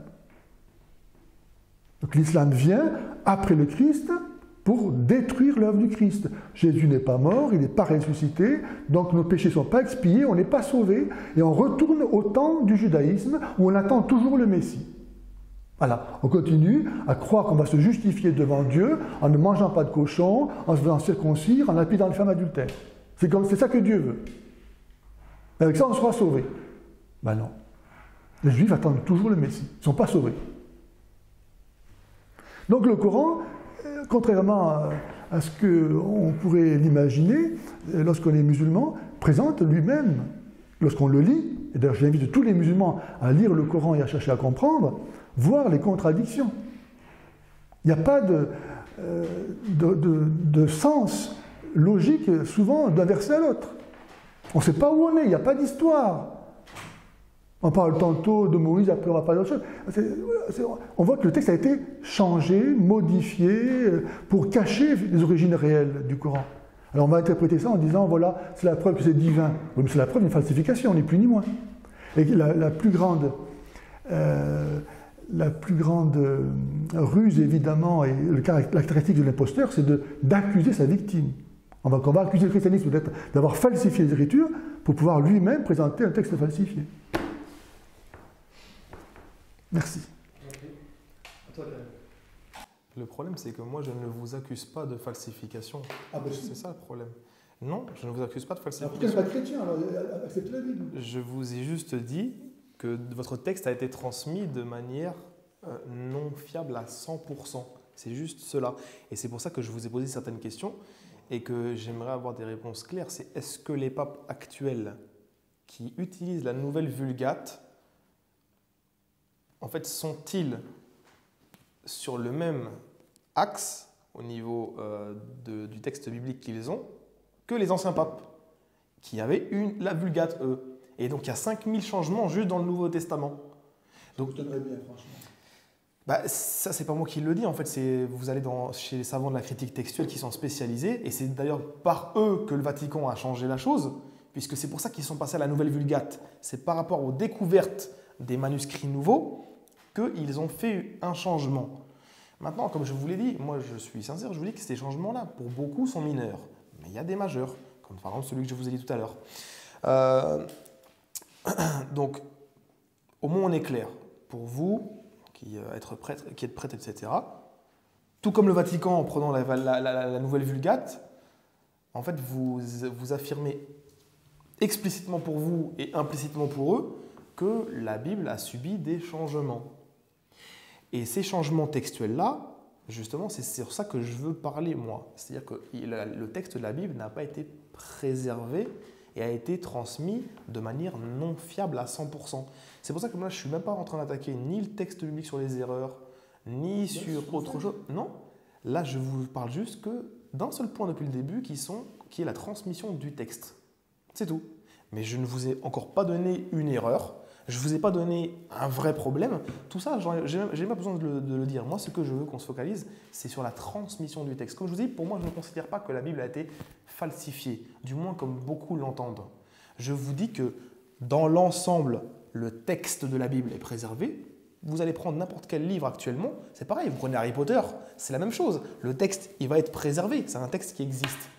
S3: Donc l'islam vient après le Christ pour détruire l'œuvre du Christ. Jésus n'est pas mort, il n'est pas ressuscité, donc nos péchés ne sont pas expiés, on n'est pas sauvés, et on retourne au temps du judaïsme où on attend toujours le Messie. Voilà, on continue à croire qu'on va se justifier devant Dieu en ne mangeant pas de cochon, en se faisant circoncire, en lapidant les femmes adultères. C'est ça que Dieu veut. Et avec ça, on sera sauvés. Ben non. Les Juifs attendent toujours le Messie, ils ne sont pas sauvés. Donc le Coran, contrairement à ce qu'on pourrait l'imaginer, lorsqu'on est musulman, présente lui-même, lorsqu'on le lit, et d'ailleurs j'invite tous les musulmans à lire le Coran et à chercher à comprendre, voir les contradictions. Il n'y a pas de sens logique, souvent, d'un verset à l'autre. On ne sait pas où on est, il n'y a pas d'histoire. On parle tantôt de Moïse, après on va parler d'autre chose. On voit que le texte a été changé, modifié, pour cacher les origines réelles du Coran. Alors on va interpréter ça en disant, voilà, c'est la preuve que c'est divin. Oui, mais c'est la preuve d'une falsification, ni plus ni moins. Et la plus grande ruse, évidemment, et la caractéristique de l'imposteur, c'est d'accuser sa victime. On va accuser le christianisme d'avoir falsifié les Écritures pour pouvoir lui-même présenter un texte falsifié. Merci.
S2: Le problème, c'est que moi, je ne vous accuse pas de falsification.
S3: Ah ben
S2: c'est ça le problème. Non, je ne vous accuse pas de falsification.
S3: Alors, pourquoi pas chrétien, alors acceptez la Bible.
S2: Je vous ai juste dit que votre texte a été transmis de manière non fiable à 100%. C'est juste cela. Et c'est pour ça que je vous ai posé certaines questions et que j'aimerais avoir des réponses claires. C'est est-ce que les papes actuels qui utilisent la nouvelle Vulgate en fait, sont-ils sur le même axe au niveau du texte biblique qu'ils ont que les anciens papes, qui avaient la Vulgate, eux. Et donc, il y a 5000 changements juste dans le Nouveau Testament. Donc,
S3: je donnerais bien, franchement.
S2: Ça, c'est pas moi qui le dis. En fait, vous allez chez les savants de la critique textuelle qui sont spécialisés, et c'est d'ailleurs par eux que le Vatican a changé la chose, puisque c'est pour ça qu'ils sont passés à la Nouvelle Vulgate. C'est par rapport aux découvertes des manuscrits nouveaux qu'ils ont fait un changement. Maintenant, comme je vous l'ai dit, moi je suis sincère, je vous dis que ces changements-là, pour beaucoup, sont mineurs. Mais il y a des majeurs, comme par exemple celui que je vous ai dit tout à l'heure. Donc, au moins on est clair. Pour vous, qui êtes prêtre, etc., tout comme le Vatican en prenant la Nouvelle Vulgate, en fait, vous affirmez explicitement pour vous et implicitement pour eux que la Bible a subi des changements. Et ces changements textuels-là, justement, c'est sur ça que je veux parler, moi. C'est-à-dire que le texte de la Bible n'a pas été préservé et a été transmis de manière non fiable à 100%. C'est pour ça que moi, je ne suis même pas en train d'attaquer ni le texte biblique sur les erreurs, ni sur autre chose. Non, là, je vous parle juste que d'un seul point depuis le début, qui est la transmission du texte. C'est tout. Mais je ne vous ai encore pas donné une erreur. Je ne vous ai pas donné un vrai problème. Tout ça, je n'ai pas besoin de le dire. Moi, ce que je veux qu'on se focalise, c'est sur la transmission du texte. Comme je vous dis, pour moi, je ne considère pas que la Bible a été falsifiée, du moins comme beaucoup l'entendent. Je vous dis que dans l'ensemble, le texte de la Bible est préservé. Vous allez prendre n'importe quel livre actuellement, c'est pareil, vous prenez Harry Potter, c'est la même chose. Le texte, il va être préservé, c'est un texte qui existe.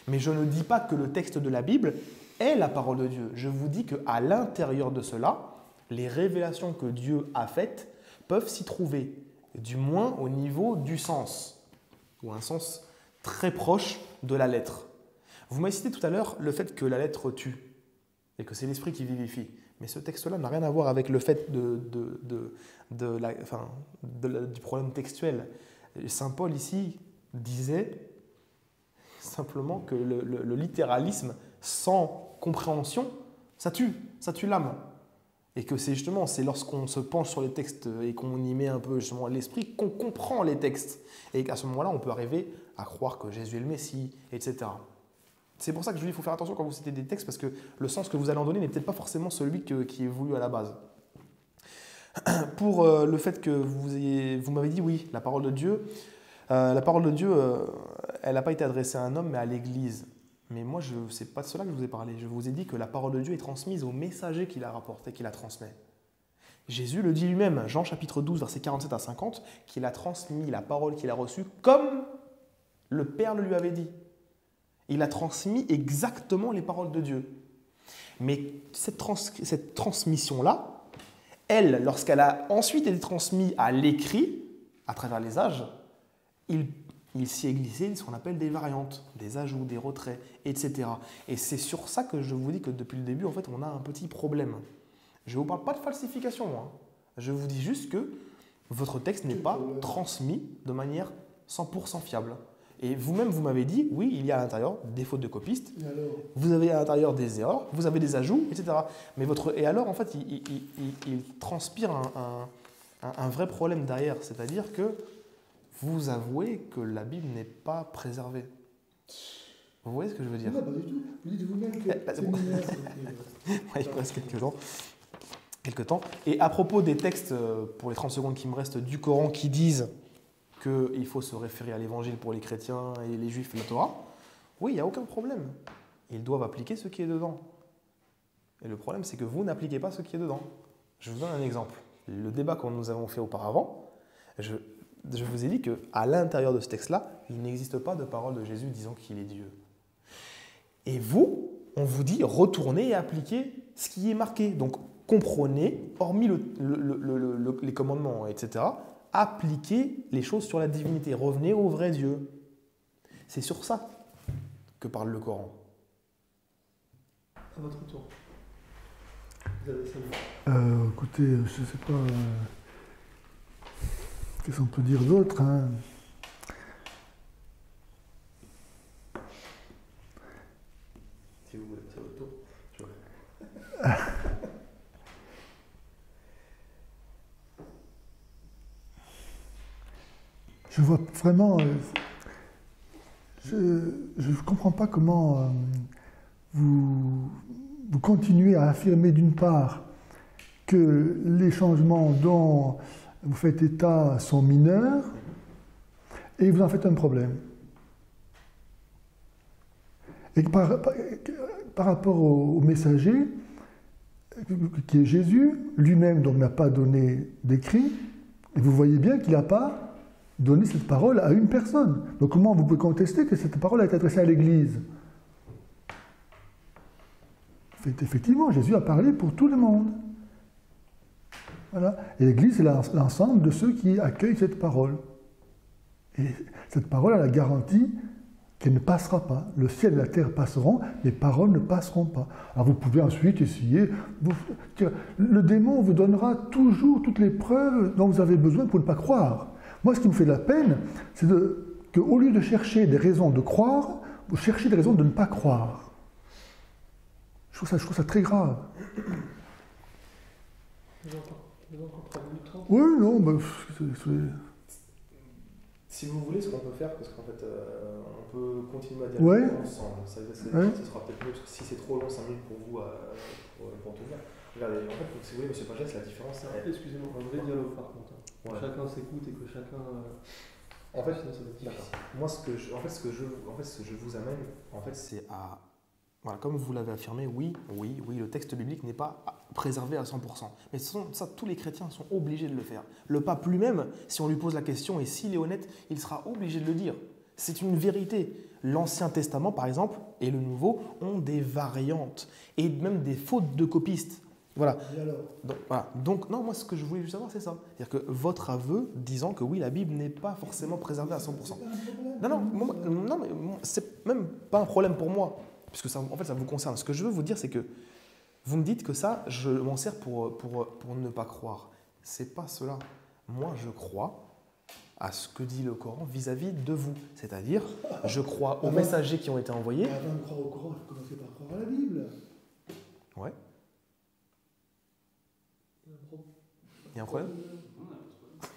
S2: Mais je ne dis pas que le texte de la Bible est la parole de Dieu. Je vous dis qu'à l'intérieur de cela, les révélations que Dieu a faites peuvent s'y trouver, du moins au niveau du sens, ou un sens très proche de la lettre. Vous m'avez cité tout à l'heure le fait que la lettre tue, et que c'est l'esprit qui vivifie. Mais ce texte-là n'a rien à voir avec le fait du problème textuel. Saint Paul ici disait simplement que le littéralisme sans compréhension, ça tue l'âme. Et que c'est lorsqu'on se penche sur les textes et qu'on y met un peu justement l'esprit qu'on comprend les textes. Et qu'à ce moment-là, on peut arriver à croire que Jésus est le Messie, etc. C'est pour ça que je dis qu'il faut faire attention quand vous citez des textes, parce que le sens que vous allez en donner n'est peut-être pas forcément celui qui est voulu à la base. Pour le fait que vous m'avez dit, oui, la parole de Dieu, elle n'a pas été adressée à un homme, mais à l'Église. Mais moi, ce n'est pas de cela que je vous ai parlé. Je vous ai dit que la parole de Dieu est transmise aux messagers qu'il a rapportés, qu'il la transmet. Jésus le dit lui-même, Jean chapitre 12, versets 47 à 50, qu'il a transmis la parole qu'il a reçue comme le Père le lui avait dit. Il a transmis exactement les paroles de Dieu. Mais cette transmission-là, elle, lorsqu'elle a ensuite été transmise à l'écrit, à travers les âges, il s'y est glissé ce qu'on appelle des variantes, des ajouts, des retraits, etc. Et c'est sur ça que je vous dis que depuis le début, en fait, on a un petit problème. Je ne vous parle pas de falsification, moi. Je vous dis juste que votre texte n'est pas transmis de manière 100% fiable. Et vous-même, vous m'avez dit, oui, il y a à l'intérieur des fautes de copistes, vous avez à l'intérieur des erreurs, vous avez des ajouts, etc. Et alors, en fait, il transpire un vrai problème derrière. C'est-à-dire que vous avouez que la Bible n'est pas préservée. Vous voyez ce que je veux dire?
S3: Non, pas du tout. Vous dites vous-même que c'est mineur.
S2: Il reste quelques temps. Et à propos des textes, pour les 30 secondes qui me restent, du Coran qui disent qu'il faut se référer à l'Évangile pour les chrétiens et les juifs et la Torah, oui, il n'y a aucun problème. Ils doivent appliquer ce qui est dedans. Et le problème, c'est que vous n'appliquez pas ce qui est dedans. Je vous donne un exemple. Le débat que nous avons fait auparavant, je vous ai dit qu'à l'intérieur de ce texte-là, il n'existe pas de parole de Jésus disant qu'il est Dieu. Et vous, on vous dit retournez et appliquez ce qui est marqué. Donc comprenez, hormis les commandements, etc., appliquez les choses sur la divinité. Revenez au vrai Dieu. C'est sur ça que parle le Coran.
S1: À votre tour. Vous avez 5 minutes.
S3: Écoutez, je ne sais pas. Qu'est-ce qu'on peut dire d'autre, hein?
S1: Si vous voulez, c'est à votre tour.
S3: je vois vraiment... je ne comprends pas comment vous continuez à affirmer d'une part que les changements dont vous faites état sont mineurs et vous en faites un problème. Et par rapport au messager, qui est Jésus, lui-même donc n'a pas donné d'écrit, et vous voyez bien qu'il n'a pas donné cette parole à une personne. Donc comment vous pouvez contester que cette parole a été adressée à l'Église? Effectivement, Jésus a parlé pour tout le monde. Voilà. Et l'Église, c'est l'ensemble de ceux qui accueillent cette parole. Et cette parole a la garantie qu'elle ne passera pas. Le ciel et la terre passeront, les paroles ne passeront pas. Alors vous pouvez ensuite essayer... le démon vous donnera toujours toutes les preuves dont vous avez besoin pour ne pas croire. Moi, ce qui me fait de la peine, c'est qu'au lieu de chercher des raisons de croire, vous cherchez des raisons de ne pas croire. Je trouve ça très grave. Oui, non,
S2: Si vous voulez, ce qu'on peut faire, parce qu'en fait, on peut continuer à dialoguer ensemble. Ça sera peut-être mieux, parce que si c'est trop long, 5 minutes pour vous, pour tout faire. Regardez, en fait, si vous voulez, M. Pagès, la différence...
S1: Excusez-moi, un vrai dialogue par contre. Ouais. Chacun s'écoute et que chacun...
S2: En fait, sinon, ça va être difficile. Moi, ce que je vous amène, en fait, c'est à... Voilà, comme vous l'avez affirmé, oui, le texte biblique n'est pas préservé à 100%. Mais ça, tous les chrétiens sont obligés de le faire. Le pape lui-même, si on lui pose la question, et s'il est honnête, il sera obligé de le dire. C'est une vérité. L'Ancien Testament, par exemple, et le Nouveau, ont des variantes, et même des fautes de copistes. Voilà. Donc, non, moi, ce que je voulais juste savoir, c'est ça. C'est-à-dire que votre aveu disant que oui, la Bible n'est pas forcément préservée à 100%. Non, mais c'est même pas un problème pour moi. Puisque ça, en fait, ça vous concerne. Ce que je veux vous dire, c'est que vous me dites que ça, je m'en sers pour ne pas croire. C'est pas cela. Moi, je crois à ce que dit le Coran vis-à-vis de vous. C'est-à-dire, je crois aux messagers qui ont été envoyés.
S3: Avant de croire au Coran, il faut commencer par croire à la Bible.
S2: Ouais. Il y a un problème?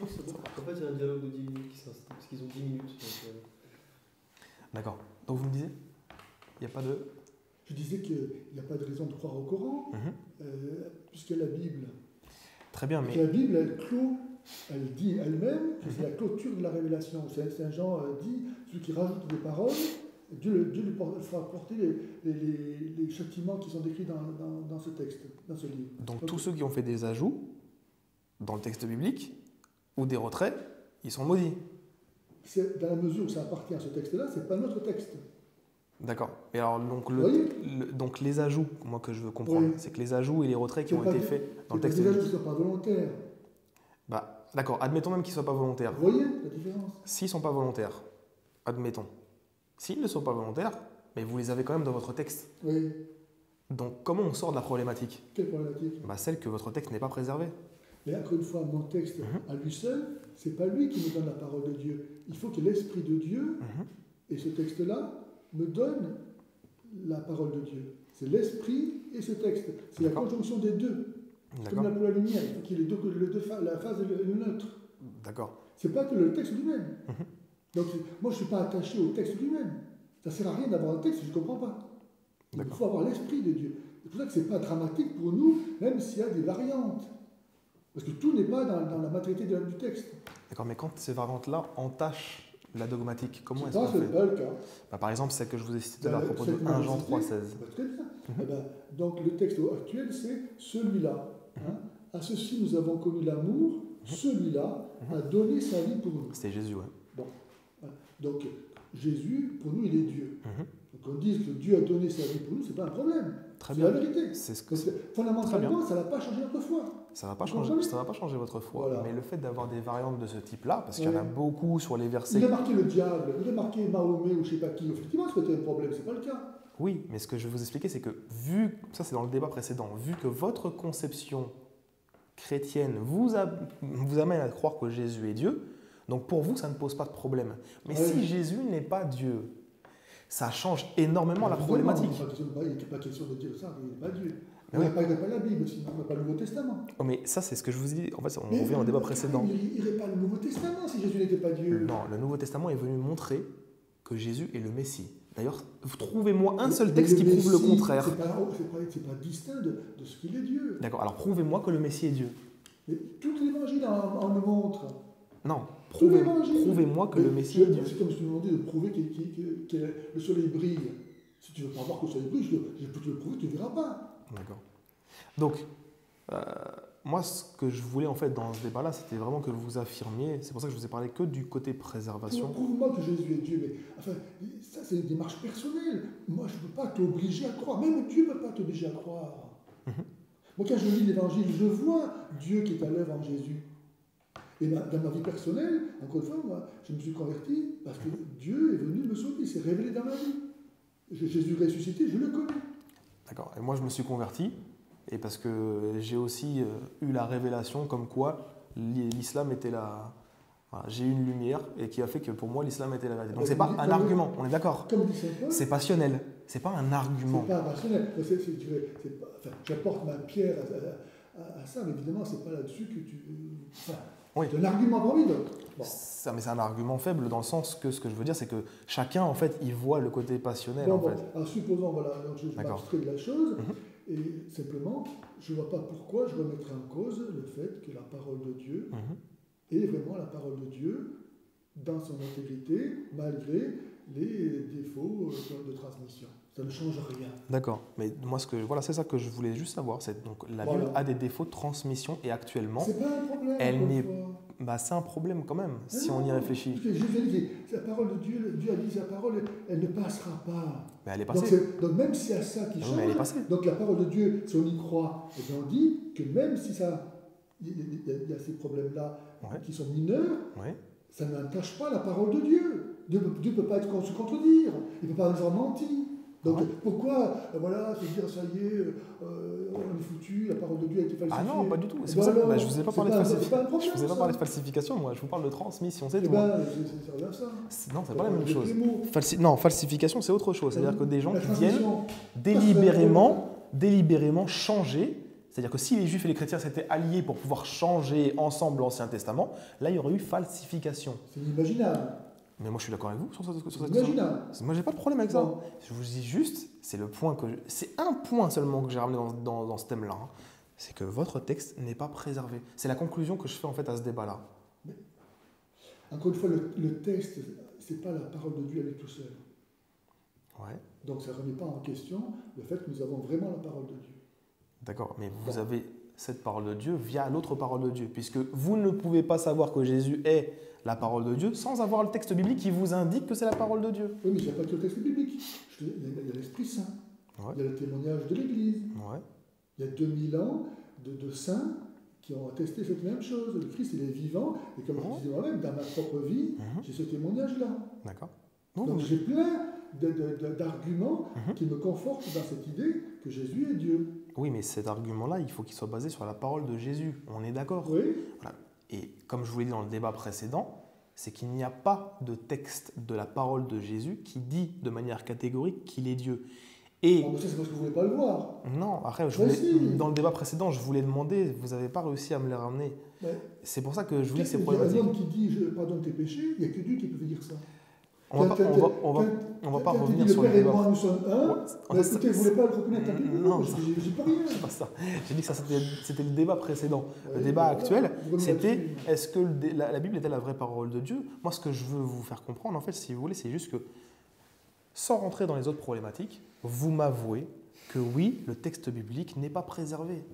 S1: En fait, il y a un dialogue de 10 minutes qui s'installe, parce qu'ils ont 10 minutes.
S2: D'accord. Donc vous me disiez? Il n'y a pas de...
S3: Je disais qu'il n'y a pas de raison de croire au Coran, puisque la Bible...
S2: Très bien, mais...
S3: La Bible, elle dit elle-même que c'est la clôture de la révélation. Saint Jean dit, celui qui rajoute des paroles, Dieu lui fera porter les châtiments qui sont décrits dans ce texte, dans ce livre.
S2: Donc tous ceux qui ont fait des ajouts dans le texte biblique, ou des retraits, ils sont maudits.
S3: Dans la mesure où ça appartient à ce texte-là, ce n'est pas notre texte.
S2: D'accord. Et alors, donc les ajouts, moi que je veux comprendre, c'est que les ajouts et les retraits qui ont été faits dans le texte biblique.
S3: Les ajouts ne sont pas volontaires.
S2: D'accord, admettons même qu'ils ne soient pas volontaires.
S3: Vous voyez la différence?
S2: S'ils ne sont pas volontaires, admettons. S'ils ne sont pas volontaires, mais vous les avez quand même dans votre texte.
S3: Oui.
S2: Donc comment on sort de la problématique?
S3: Quelle problématique?
S2: Celle que votre texte n'est pas préservé.
S3: Mais encore une fois, mon texte à lui seul, ce n'est pas lui qui me donne la parole de Dieu. Il faut que l'Esprit de Dieu, et ce texte-là, me donne la parole de Dieu. C'est l'Esprit et ce texte. C'est la conjonction des deux. Comme la lumière, il faut qu'il y ait la phase et le neutre.
S2: D'accord.
S3: Ce n'est pas que le texte lui-même. Donc, moi, je ne suis pas attaché au texte lui-même. Ça ne sert à rien d'avoir un texte si je ne comprends pas. Il faut avoir l'Esprit de Dieu. C'est pour ça que ce n'est pas dramatique pour nous, même s'il y a des variantes. Parce que tout n'est pas dans la matérialité du texte.
S2: D'accord, mais quand ces variantes-là entachent la dogmatique, comment est-ce
S3: qu'on
S2: fait?
S3: C'est pas le cas.
S2: Par exemple, celle que je vous ai citée à propos de 1 Jean 3,16.
S3: Très bien. Donc le texte actuel, c'est celui-là. À ceci, nous avons connu l'amour. Celui-là a donné sa vie pour nous.
S2: C'est Jésus, oui.
S3: Bon. Donc Jésus, pour nous, il est Dieu. Donc on dit que Dieu a donné sa vie pour nous, c'est pas un problème.
S2: Très
S3: bien.
S2: C'est
S3: la vérité.
S2: C'est ce que
S3: fondamentalement, ça ne va pas changer notre foi.
S2: Ça ne va pas changer votre foi. Voilà. Mais le fait d'avoir des variantes de ce type-là, parce qu'il y en a beaucoup sur les versets...
S3: Il a marqué le diable, il a marqué Mahomet ou je ne sais pas qui. Effectivement, ça peut être un problème, ce n'est pas le cas.
S2: Oui, mais ce que je vais vous expliquer, c'est que ça c'est dans le débat précédent, vu que votre conception chrétienne vous amène à croire que Jésus est Dieu, donc pour vous, ça ne pose pas de problème. Mais si Jésus n'est pas Dieu, ça change énormément la problématique.
S3: Il n'est pas question de dire ça, il n'est pas Dieu. Il n'y aurait pas la Bible, sinon on n'a pas le Nouveau Testament.
S2: Oh, mais ça, c'est ce que je vous ai dit. En fait, on revient au débat précédent.
S3: Il n'irait pas le Nouveau Testament si Jésus n'était pas Dieu.
S2: Non, le Nouveau Testament est venu montrer que Jésus est le Messie. D'ailleurs, trouvez-moi un seul texte qui prouve le contraire.
S3: C'est pas distinct de ce qu'il est Dieu.
S2: D'accord, alors prouvez-moi que le Messie est Dieu.
S3: Mais tout l'évangile en le montre.
S2: Non, prouvez-moi que le Messie est Dieu.
S3: C'est comme si tu me demandais de prouver que le soleil brille. Si tu ne veux pas voir que le soleil brille, je peux te le prouver, tu ne verras pas.
S2: D'accord. Donc, moi, ce que je voulais en fait dans ce débat-là, c'était vraiment que vous affirmiez, c'est pour ça que je vous ai parlé que du côté préservation.
S3: Prouve-moi que Jésus est Dieu, mais enfin, ça c'est une démarche personnelle. Moi, je ne peux pas t'obliger à croire. Même Dieu ne peut pas t'obliger à croire. Moi, quand je lis l'Évangile, je vois Dieu qui est à l'œuvre en Jésus. Et dans ma vie personnelle, encore une fois, moi, je me suis converti parce que Dieu est venu me sauver, il s'est révélé dans ma vie. Jésus ressuscité, je le connais.
S2: D'accord. Et moi, je me suis converti, et parce que j'ai aussi eu la révélation comme quoi l'islam était la... Voilà, j'ai eu une lumière et qui a fait que pour moi, l'islam était la vérité. Donc, c'est pas un argument, on est d'accord. C'est passionnel, c'est pas un argument.
S3: C'est pas passionnel. J'apporte ma pierre à ça, mais évidemment, c'est pas là-dessus que tu... Enfin,
S2: oui.
S3: C'est un argument pour lui, donc. Bon.
S2: Mais c'est un argument faible dans le sens que ce que je veux dire, c'est que chacun, en fait, il voit le côté passionnel.
S3: Bon,
S2: en fait.
S3: Alors, supposons, voilà, donc je m'abstrais de la chose, et simplement, je ne vois pas pourquoi je remettrais en cause le fait que la parole de Dieu est vraiment la parole de Dieu dans son intégrité, malgré les défauts de transmission. Ça ne change rien.
S2: D'accord. Mais moi, c'est ça que je voulais juste savoir. Donc, la Bible a des défauts de transmission et actuellement,
S3: c'est pas un problème.
S2: C'est un problème quand même, si on y réfléchit.
S3: La parole de Dieu, Dieu a dit sa parole, elle ne passera pas.
S2: Mais elle est passée.
S3: Donc même s'il y a ça qui change,
S2: mais elle est passée.
S3: donc la parole de Dieu, si on y croit, et bien on dit que même si il y a ces problèmes-là qui sont mineurs, ça n'entache pas la parole de Dieu. Dieu ne peut pas se contredire, il ne peut pas nous avoir menti. Donc pourquoi, se dire ça y est, on est foutu, la parole de Dieu a été falsifiée?
S2: Ah non, pas du tout. C'est pour ça que je ne vous ai pas parlé de falsification. Je vous ai pas parlé de falsification, moi. Je vous parle de transmission, c'est tout.
S3: Ça revient à ça.
S2: Non, c'est pas la même chose. Non, falsification, c'est autre chose. C'est-à-dire que des gens qui viennent délibérément changer. C'est-à-dire que si les Juifs et les chrétiens s'étaient alliés pour pouvoir changer ensemble l'Ancien Testament, là, il y aurait eu falsification.
S3: C'est inimaginable.
S2: Mais moi, je suis d'accord avec vous sur cette question. Moi, j'ai pas de problème avec ça. Je vous dis juste, c'est un point seulement que j'ai ramené dans ce thème-là. C'est que votre texte n'est pas préservé. C'est la conclusion que je fais en fait à ce débat-là.
S3: Mais, encore une fois, le texte, c'est pas la parole de Dieu à lui tout seul.
S2: Ouais.
S3: Donc ça ne remet pas en question le fait que nous avons vraiment la parole de Dieu.
S2: D'accord, mais vous avez cette parole de Dieu via l'autre parole de Dieu, puisque vous ne pouvez pas savoir que Jésus est la parole de Dieu sans avoir le texte biblique qui vous indique que c'est la parole de Dieu.
S3: Oui, mais il n'y a pas que le texte biblique. Il y a l'Esprit Saint. Il y a le témoignage de l'Église. Il y a 2000 ans de saints qui ont attesté cette même chose. Le Christ, il est vivant. Et comme je disais moi-même, dans ma propre vie, j'ai ce témoignage-là.
S2: D'accord.
S3: Donc j'ai plein d'arguments qui me confortent dans cette idée que Jésus est Dieu.
S2: Oui, mais cet argument-là, il faut qu'il soit basé sur la parole de Jésus. On est d'accord?
S3: Oui.
S2: Voilà. Et comme je vous l'ai dit dans le débat précédent, c'est qu'il n'y a pas de texte de la parole de Jésus qui dit de manière catégorique qu'il est Dieu. Et
S3: ça, c'est parce que vous ne voulez pas le voir.
S2: Non, après, dans le débat précédent, je vous l'ai demandé, vous n'avez pas réussi à me les ramener. C'est pour ça que je vous dis que c'est problématique.
S3: Il y a un homme qui dit « je pardonne tes péchés », il n'y a que Dieu qui peut dire ça.
S2: On va pas revenir sur le débat.
S3: Le Père et moi, nous sommes un. Écoutez, vous ne voulez pas le reconnaître un peu?
S2: Non,
S3: j'ai pas rien.
S2: C'est pas ça. J'ai dit que ça, c'était le débat précédent. Le débat actuel, c'était est-ce que la Bible était la vraie parole de Dieu? Moi, ce que je veux vous faire comprendre, en fait, si vous voulez, c'est juste que, sans rentrer dans les autres problématiques, vous m'avouez que oui, le texte biblique n'est pas préservé.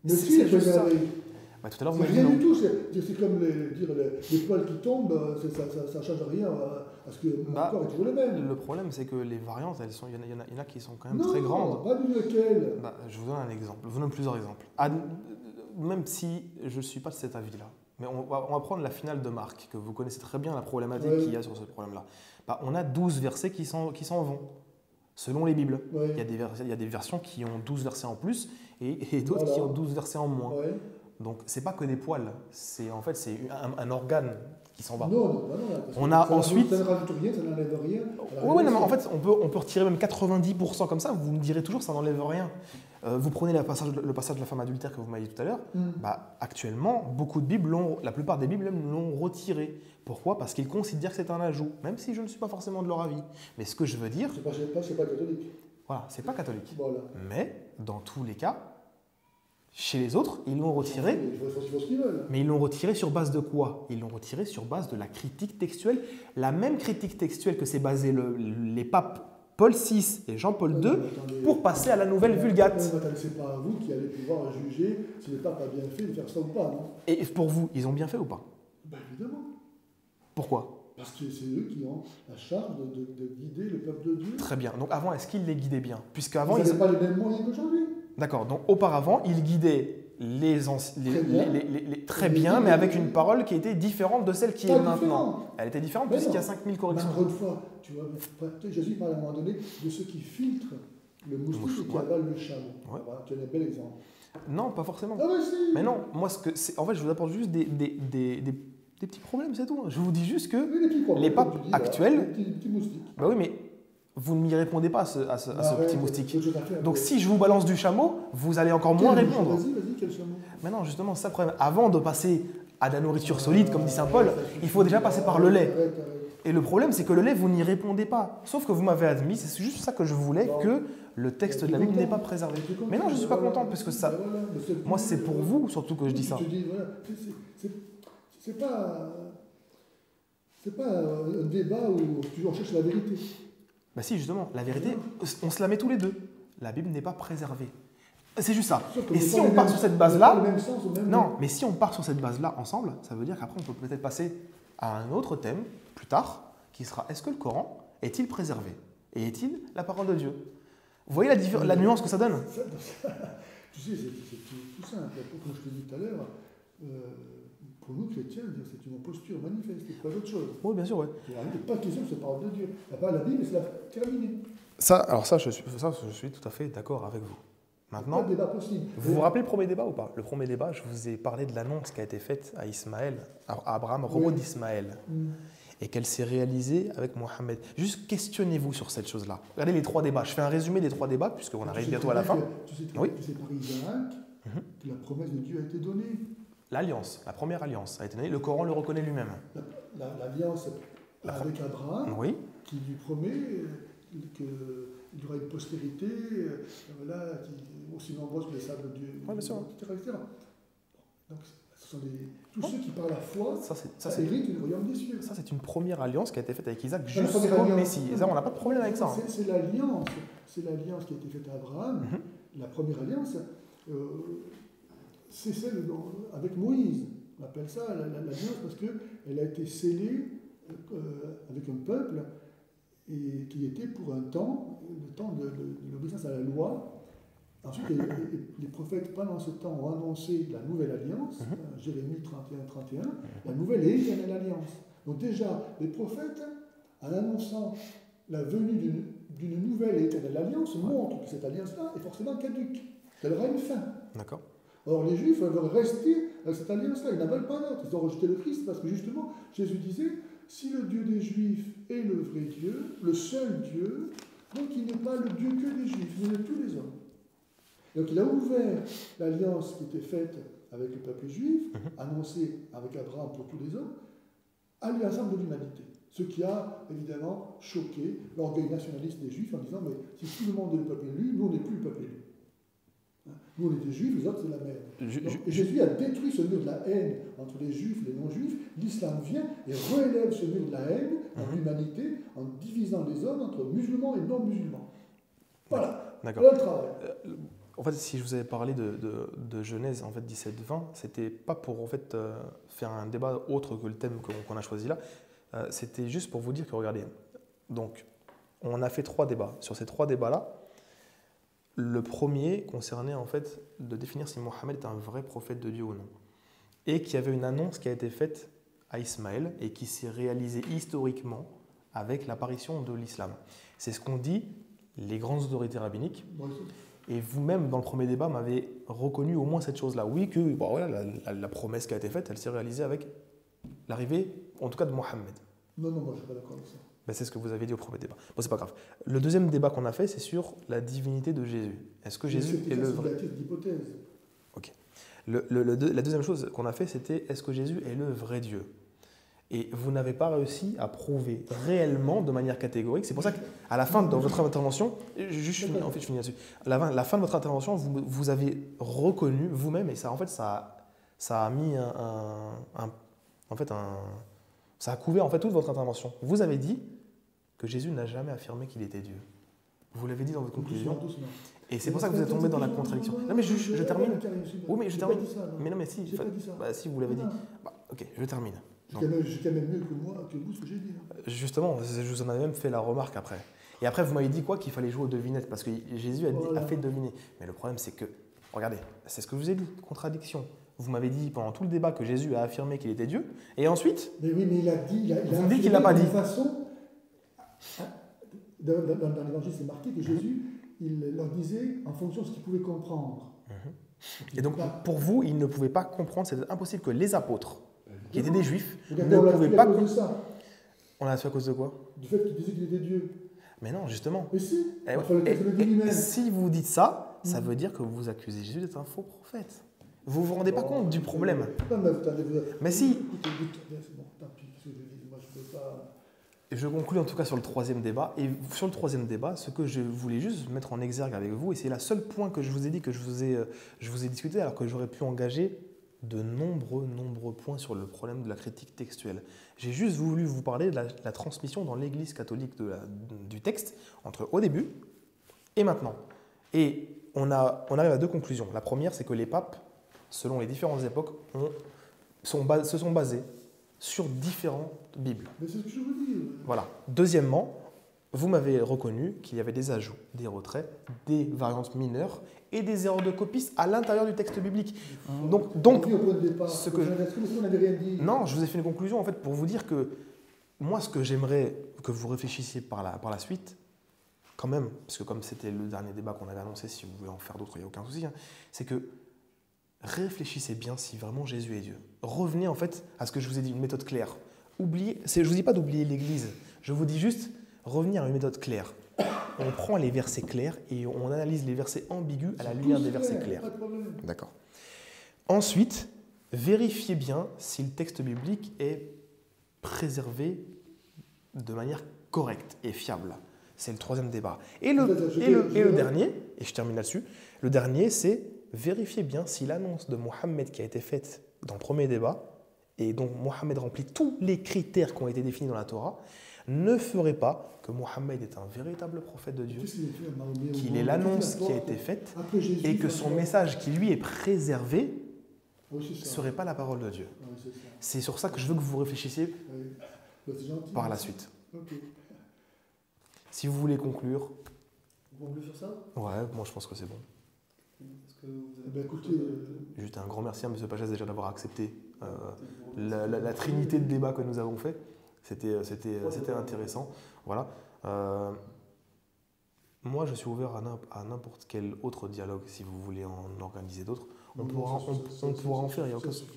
S3: Mais si, il est préservé.
S2: Tout à l'heure, vous
S3: m'avez
S2: dit
S3: rien
S2: non.
S3: du tout. C'est comme les poils qui tombent, ça ne change rien à ce que mon corps est toujours le même.
S2: Le problème, c'est que les variantes, il y en a qui sont quand même
S3: non,
S2: très grandes.
S3: Pas d'une lequel.
S2: Je vous donne un exemple. Je vous donne plusieurs exemples. Même si je ne suis pas de cet avis-là. Mais on va prendre la finale de Marc, que vous connaissez très bien la problématique qu'il y a sur ce problème-là. On a 12 versets qui s'en vont, selon les Bibles. Il y a des versions qui ont 12 versets en plus et d'autres qui ont 12 versets en moins. Donc, ce n'est pas que des poils, c'est un organe qui s'en va.
S3: Non.
S2: On a ensuite...
S3: Ça ne rajoute rien, ça n'enlève rien.
S2: Oui, mais en fait, on peut retirer même 90% comme ça, vous me direz toujours ça n'enlève rien. Vous prenez le passage de la femme adultère que vous m'avez dit tout à l'heure. Bah, actuellement, beaucoup de Bibles, la plupart des Bibles même l'ont retiré. Pourquoi? Parce qu'ils considèrent que c'est un ajout, même si je ne suis pas forcément de leur avis. Mais ce que je veux dire,
S3: C'est pas catholique.
S2: voilà, c'est pas catholique.
S3: Voilà.
S2: Mais dans tous les cas, chez les autres, ils l'ont retiré.
S3: Ils font ce qu'ils veulent.
S2: Mais ils l'ont retiré sur base de quoi? Ils l'ont retiré sur base de la critique textuelle, la même critique textuelle que s'est basé les papes Paul VI et Jean-Paul II pour passer à la nouvelle Vulgate.
S3: C'est pas à vous qui allez pouvoir juger si le pape a bien fait de faire ça ou pas, non?
S2: Et pour vous, ils ont bien fait ou pas?
S3: Ben évidemment.
S2: Pourquoi?
S3: Parce que c'est eux qui ont la charge de guider le peuple de Dieu.
S2: Très bien. Donc avant, est-ce qu'ils les guidaient bien? Puisqu'avant,
S3: ils n'avaient pas les mêmes moyens qu'aujourd'hui.
S2: D'accord. Donc auparavant, ils guidaient très bien, mais avec une parole qui était différente de celle qui est maintenant. Elle était différente puisqu'il y a 5000 corrections.
S3: Encore une fois, tu vois, Jésus parle à un moment donné de ceux qui filtrent le moustique et qui avalent le chameau.
S2: Ouais.
S3: Voilà, tu as un bel exemple.
S2: Non, pas forcément.
S3: Ah oui, si.
S2: Mais non, moi, en fait, je vous apporte juste des petits problèmes, c'est tout. Je vous dis juste que les papes actuels...
S3: Des petits moustiques.
S2: Bah oui, mais vous ne m'y répondez pas à ce petit moustique. Donc
S3: fait.
S2: si je vous balance du chameau, vous allez encore moins répondre.
S3: Vas-y, quel chameau?
S2: Mais non, justement, c'est ça le problème. Avant de passer à de la nourriture solide, comme dit saint Paul, il faut déjà passer par le lait.
S3: Arrête.
S2: Et le problème, c'est que le lait, vous n'y répondez pas. Sauf que vous m'avez admis, c'est juste ça que je voulais, que le texte de la Bible n'est pas préservé. Mais non, je ne suis pas content, parce que ça... Moi, c'est pour vous, surtout que je dis ça.
S3: Je te dis, voilà, c'est pas un débat où tu recherches la vérité.
S2: Bah si, justement, la vérité, on se la met tous les deux. La Bible n'est pas préservée. C'est juste ça. Et si on part sur cette base-là... Non, mais si on part sur cette base-là ensemble, ça veut dire qu'après, on peut peut-être passer à un autre thème, plus tard, qui sera: est-ce que le Coran est-il préservé? Et est-il la parole de Dieu? Vous voyez la nuance que ça donne?
S3: Tu sais, c'est tout simple. Comme je te dis tout à l'heure, pour nous chrétiens, c'est une posture manifeste, c'est pas autre chose.
S2: Oui, bien sûr, oui.
S3: Il n'y a pas question de cette parole de Dieu. La Bible, c'est la terminée.
S2: Ça, je suis tout à fait d'accord avec vous. Maintenant,
S3: pas de débat possible.
S2: Vous vous rappelez le premier débat ou pas? Le premier débat, je vous ai parlé de l'annonce qui a été faite à Ismaël, à Abraham, robot d'Ismaël, et qu'elle s'est réalisée avec Mohammed. Juste questionnez-vous sur cette chose-là. Regardez les 3 débats. Je fais un résumé des 3 débats, puisqu'on arrive bientôt à la fin.
S3: Tu sais par Isaac que la promesse de Dieu a été donnée.
S2: L'alliance, la première alliance a été donnée. Le Coran le reconnaît lui-même.
S3: L'alliance avec Abraham, qui lui promet qu'il y aura une postérité qui aussi nombreuse que les sables de Dieu, etc. Donc, ce sont tous ceux qui, par la foi, héritent du royaume des cieux.
S2: Ça, c'est une première alliance qui a été faite avec Isaac jusqu'au Messie. Et ça, on n'a pas de problème avec ça.
S3: C'est l'alliance qui a été faite à Abraham. La première alliance, c'est celle avec Moïse. On appelle ça l'alliance parce qu'elle a été scellée avec un peuple et qui était pour un temps, le temps de l'obéissance à la loi. Ensuite, les prophètes, pendant ce temps, ont annoncé la nouvelle alliance, Jérémie 31-31, la nouvelle et éternelle alliance. Donc déjà, les prophètes, en annonçant la venue d'une nouvelle et éternelle alliance, montrent que cette alliance-là est forcément caduque, qu'elle aura une fin.
S2: D'accord.
S3: Or, les Juifs veulent rester avec cette alliance-là, ils n'en veulent pas d'autre. Ils ont rejeté le Christ parce que justement, Jésus disait, si le Dieu des Juifs est le vrai Dieu, le seul Dieu, donc il n'est pas le Dieu que des Juifs, mais de tous les hommes. Donc il a ouvert l'alliance qui était faite avec le peuple juif, annoncée avec Abraham pour tous les hommes, à l'ensemble de l'humanité. Ce qui a évidemment choqué l'orgueil nationaliste des Juifs en disant mais si tout le monde est le peuple élu, nous on n'est plus le peuple élu. Nous on est des Juifs, les autres c'est la merde. Et Jésus a détruit ce mur de la haine entre les Juifs et les non-Juifs. L'islam vient et relève ce mur de la haine dans l'humanité en divisant les hommes entre musulmans et non-musulmans. Voilà.
S2: D'accord.
S3: Voilà le travail.
S2: En fait, si je vous avais parlé de Genèse en fait, 17-20, c'était pas pour en fait, faire un débat autre que le thème qu'on a choisi là. C'était juste pour vous dire que, regardez, donc, on a fait 3 débats. Sur ces 3 débats-là, le premier concernait en fait de définir si Mohammed est un vrai prophète de Dieu ou non. Et qu'il y avait une annonce qui a été faite à Ismaël et qui s'est réalisée historiquement avec l'apparition de l'islam. C'est ce qu'ont dit les grandes autorités rabbiniques. Et vous-même, dans le premier débat, m'avez reconnu au moins cette chose-là. Oui, que voilà, la promesse qui a été faite, elle s'est réalisée avec l'arrivée, en tout cas, de Mohammed.
S3: Non, moi je ne suis pas d'accord avec ça.
S2: Ben, c'est ce que vous avez dit au premier débat. Bon, c'est pas grave. Le deuxième débat qu'on a fait, c'est sur la divinité de Jésus. Est-ce que Jésus est le vrai?
S3: D'hypothèse.
S2: La deuxième chose qu'on a fait, c'était est-ce que Jésus est le vrai Dieu? Et vous n'avez pas réussi à prouver réellement de manière catégorique. C'est pour ça qu'à la fin de votre intervention, je finis là-dessus. À la fin de votre intervention, vous avez reconnu vous-même, et ça, en fait, ça a mis ça a couvert en fait toute votre intervention. Vous avez dit que Jésus n'a jamais affirmé qu'il était Dieu. Vous l'avez dit dans votre conclusion. Et c'est pour ça que vous êtes tombé dans la contradiction. Non, mais je termine. Oui, mais je termine. Mais non, mais si. Si, vous l'avez dit. Ok, je termine.
S3: J'ai quand même mieux que moi, que vous, ce que j'ai dit.
S2: Justement, je vous en avais même fait la remarque après. Et après, vous m'avez dit quoi? Qu'il fallait jouer aux devinettes, parce que Jésus a fait deviner. Mais le problème, c'est que, regardez, c'est ce que je vous ai dit, contradiction. Vous m'avez dit pendant tout le débat que Jésus a affirmé qu'il était Dieu, et ensuite...
S3: Mais oui, mais il a dit...
S2: vous me dites qu'il ne l'a pas dit.
S3: Dans l'évangile, c'est marqué que Jésus, il leur disait en fonction de ce qu'ils pouvaient comprendre.
S2: Et donc, pour vous, il ne pouvait pas comprendre, c'était impossible que les apôtres, qui étaient des juifs, ne pouvaient pas comprendre. On l'a su à cause de quoi?
S3: Du fait qu'il disait qu'il était Dieu.
S2: Mais non, justement.
S3: Mais si.
S2: Si vous dites ça, ça veut dire que vous accusez Jésus d'être un faux prophète. Vous ne vous rendez pas compte du problème. Mais si. Je conclue en tout cas sur le troisième débat. Et sur le troisième débat, ce que je voulais juste mettre en exergue avec vous, et c'est le seul point que je vous ai dit, que je vous ai discuté, alors que j'aurais pu engager de nombreux points sur le problème de la critique textuelle. J'ai juste voulu vous parler de la transmission dans l'Église catholique du texte, entre au début et maintenant. Et on arrive à deux conclusions. La première, c'est que les papes, selon les différentes époques, se sont basés sur différentes Bibles.
S3: Mais c'est ce que je vous dis.
S2: Voilà. Deuxièmement, vous m'avez reconnu qu'il y avait des ajouts, des retraits, des variantes mineures et des erreurs de copistes à l'intérieur du texte biblique. Donc ce que non, je vous ai fait une conclusion en fait pour vous dire que moi, ce que j'aimerais que vous réfléchissiez par la suite, quand même, parce que comme c'était le dernier débat qu'on avait annoncé, si vous voulez en faire d'autres, il n'y a aucun souci, hein, c'est que réfléchissez bien si vraiment Jésus est Dieu. Revenez en fait à ce que je vous ai dit, une méthode claire. Oubliez, je ne vous dis pas d'oublier l'Église, je vous dis juste revenir à une méthode claire. On prend les versets clairs et on analyse les versets ambigus à la lumière des versets clairs. D'accord. Ensuite, vérifiez bien si le texte biblique est préservé de manière correcte et fiable. C'est le troisième débat. Et le dernier, et je termine là-dessus, le dernier, c'est vérifiez bien si l'annonce de Mohammed qui a été faite dans le premier débat, et dont Mohammed remplit tous les critères qui ont été définis dans la Torah, ne ferait pas que Mohammed est un véritable prophète de Dieu, qu'il est l'annonce qui a été faite, et que son message qui lui est préservé ne serait pas la parole de Dieu. C'est sur ça que je veux que vous réfléchissiez par la suite. Si vous voulez conclure.
S1: Vous concluez sur ça?
S2: Ouais, moi je pense que c'est bon. Juste un grand merci à M. Pagès déjà d'avoir accepté la trinité de débats que nous avons fait. C'était intéressant. Voilà. Moi, je suis ouvert à n'importe quel autre dialogue, si vous voulez en organiser d'autres. On pourra en faire, il n'y a aucun souci.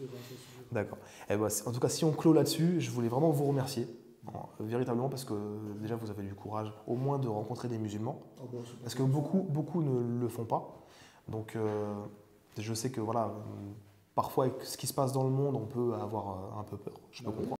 S2: D'accord. Eh ben, en tout cas, si on clôt là-dessus, je voulais vraiment vous remercier. Véritablement, parce que déjà, vous avez du courage au moins de rencontrer des musulmans. Parce que beaucoup ne le font pas. Donc, je sais que voilà, parfois, avec ce qui se passe dans le monde, on peut avoir un peu peur. Je peux comprendre.